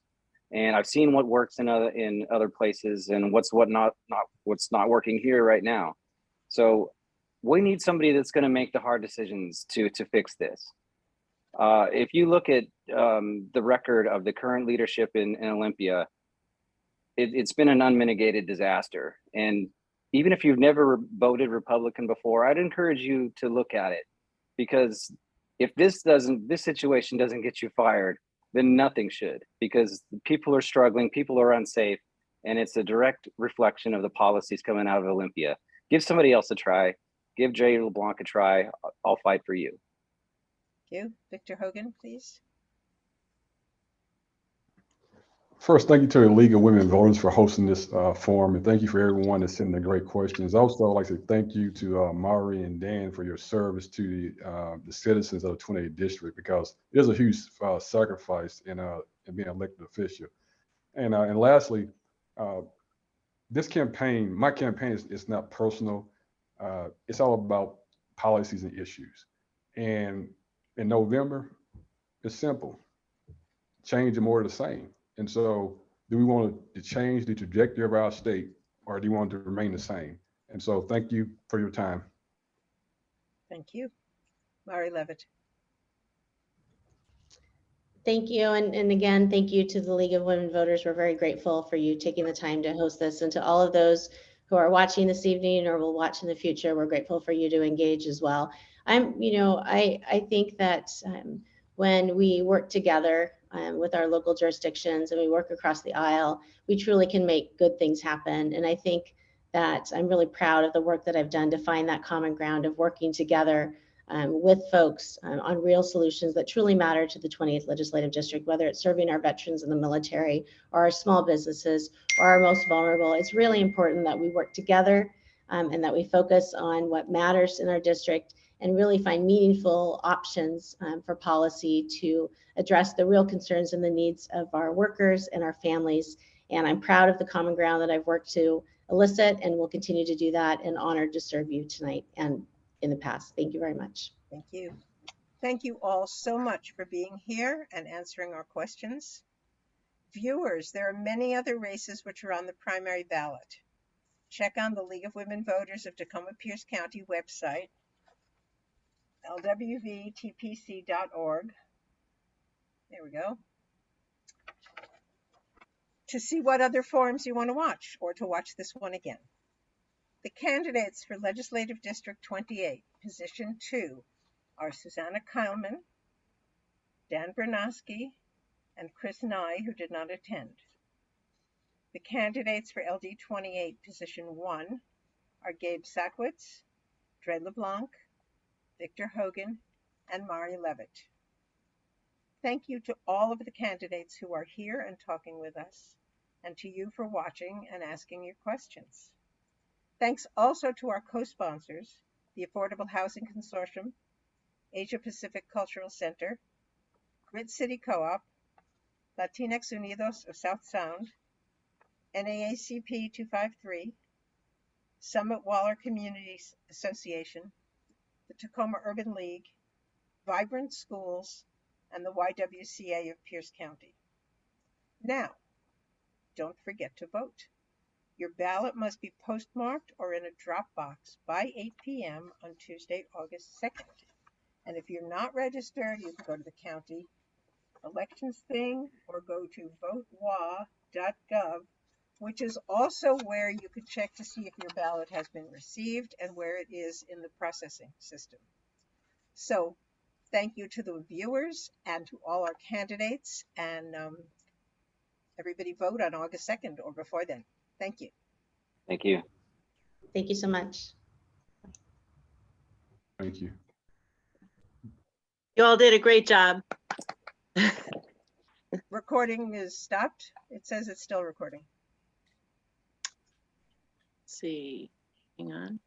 And I've seen what works in other places and what's not working here right now. So we need somebody that's going to make the hard decisions to fix this. If you look at the record of the current leadership in Olympia, it's been an unmitigated disaster. And even if you've never voted Republican before, I'd encourage you to look at it, because if this situation doesn't get you fired, then nothing should, because people are struggling, people are unsafe, and it's a direct reflection of the policies coming out of Olympia. Give somebody else a try. Give Jay LeBlanc a try. I'll fight for you. Thank you. Victor Hogan, please. First, thank you to the League of Women Voters for hosting this forum, and thank you for everyone that's sending the great questions. Also, I'd like to thank you to Mari and Dan for your service to the citizens of the 28th district, because there's a huge sacrifice in being an elected official. And lastly, this campaign, my campaign is not personal. It's all about policies and issues. And in November, it's simple: change and more of the same. And so, do we want to change the trajectory of our state or do you want it to remain the same? And so thank you for your time. Thank you. Mari Levitt. Thank you. And again, thank you to the League of Women Voters. We're very grateful for you taking the time to host this. And to all of those who are watching this evening or will watch in the future, we're grateful for you to engage as well. I think that when we work together with our local jurisdictions and we work across the aisle, we truly can make good things happen. And I think that I'm really proud of the work that I've done to find that common ground of working together with folks on real solutions that truly matter to the 28th Legislative District, whether it's serving our veterans in the military or our small businesses or our most vulnerable. It's really important that we work together and that we focus on what matters in our district and really find meaningful options for policy to address the real concerns and the needs of our workers and our families. And I'm proud of the common ground that I've worked to elicit and will continue to do that, and honored to serve you tonight and in the past. Thank you very much. Thank you. Thank you all so much for being here and answering our questions. Viewers, there are many other races which are on the primary ballot. Check on the League of Women Voters of Tacoma-Pierce County website, lwvtpc.org. There we go. To see what other forums you want to watch or to watch this one again. The candidates for Legislative District 28, Position 2, are Susanna Kyleman, Dan Bernosky, and Chris Nye, who did not attend. The candidates for LD 28, Position 1, are Gabe Sackwitz, Dre LeBlanc, Victor Hogan, and Mari Levitt. Thank you to all of the candidates who are here and talking with us, and to you for watching and asking your questions. Thanks also to our co-sponsors, the Affordable Housing Consortium, Asia Pacific Cultural Center, Grid City Co-op, Latinx Unidos of South Sound, NAACP 253, Summit Waller Community Association, the Tacoma Urban League, Vibrant Schools, and the YWCA of Pierce County. Now, don't forget to vote. Your ballot must be postmarked or in a drop box by 8 p.m. on Tuesday, August 2nd. And if you're not registered, you can go to the county elections thing or go to votewa.gov, which is also where you could check to see if your ballot has been received and where it is in the processing system. So thank you to the viewers and to all our candidates, and everybody vote on August 2nd or before then. Thank you. Thank you. Thank you so much. Thank you. You all did a great job. Recording is stopped. It says it's still recording. Let's see, hang on.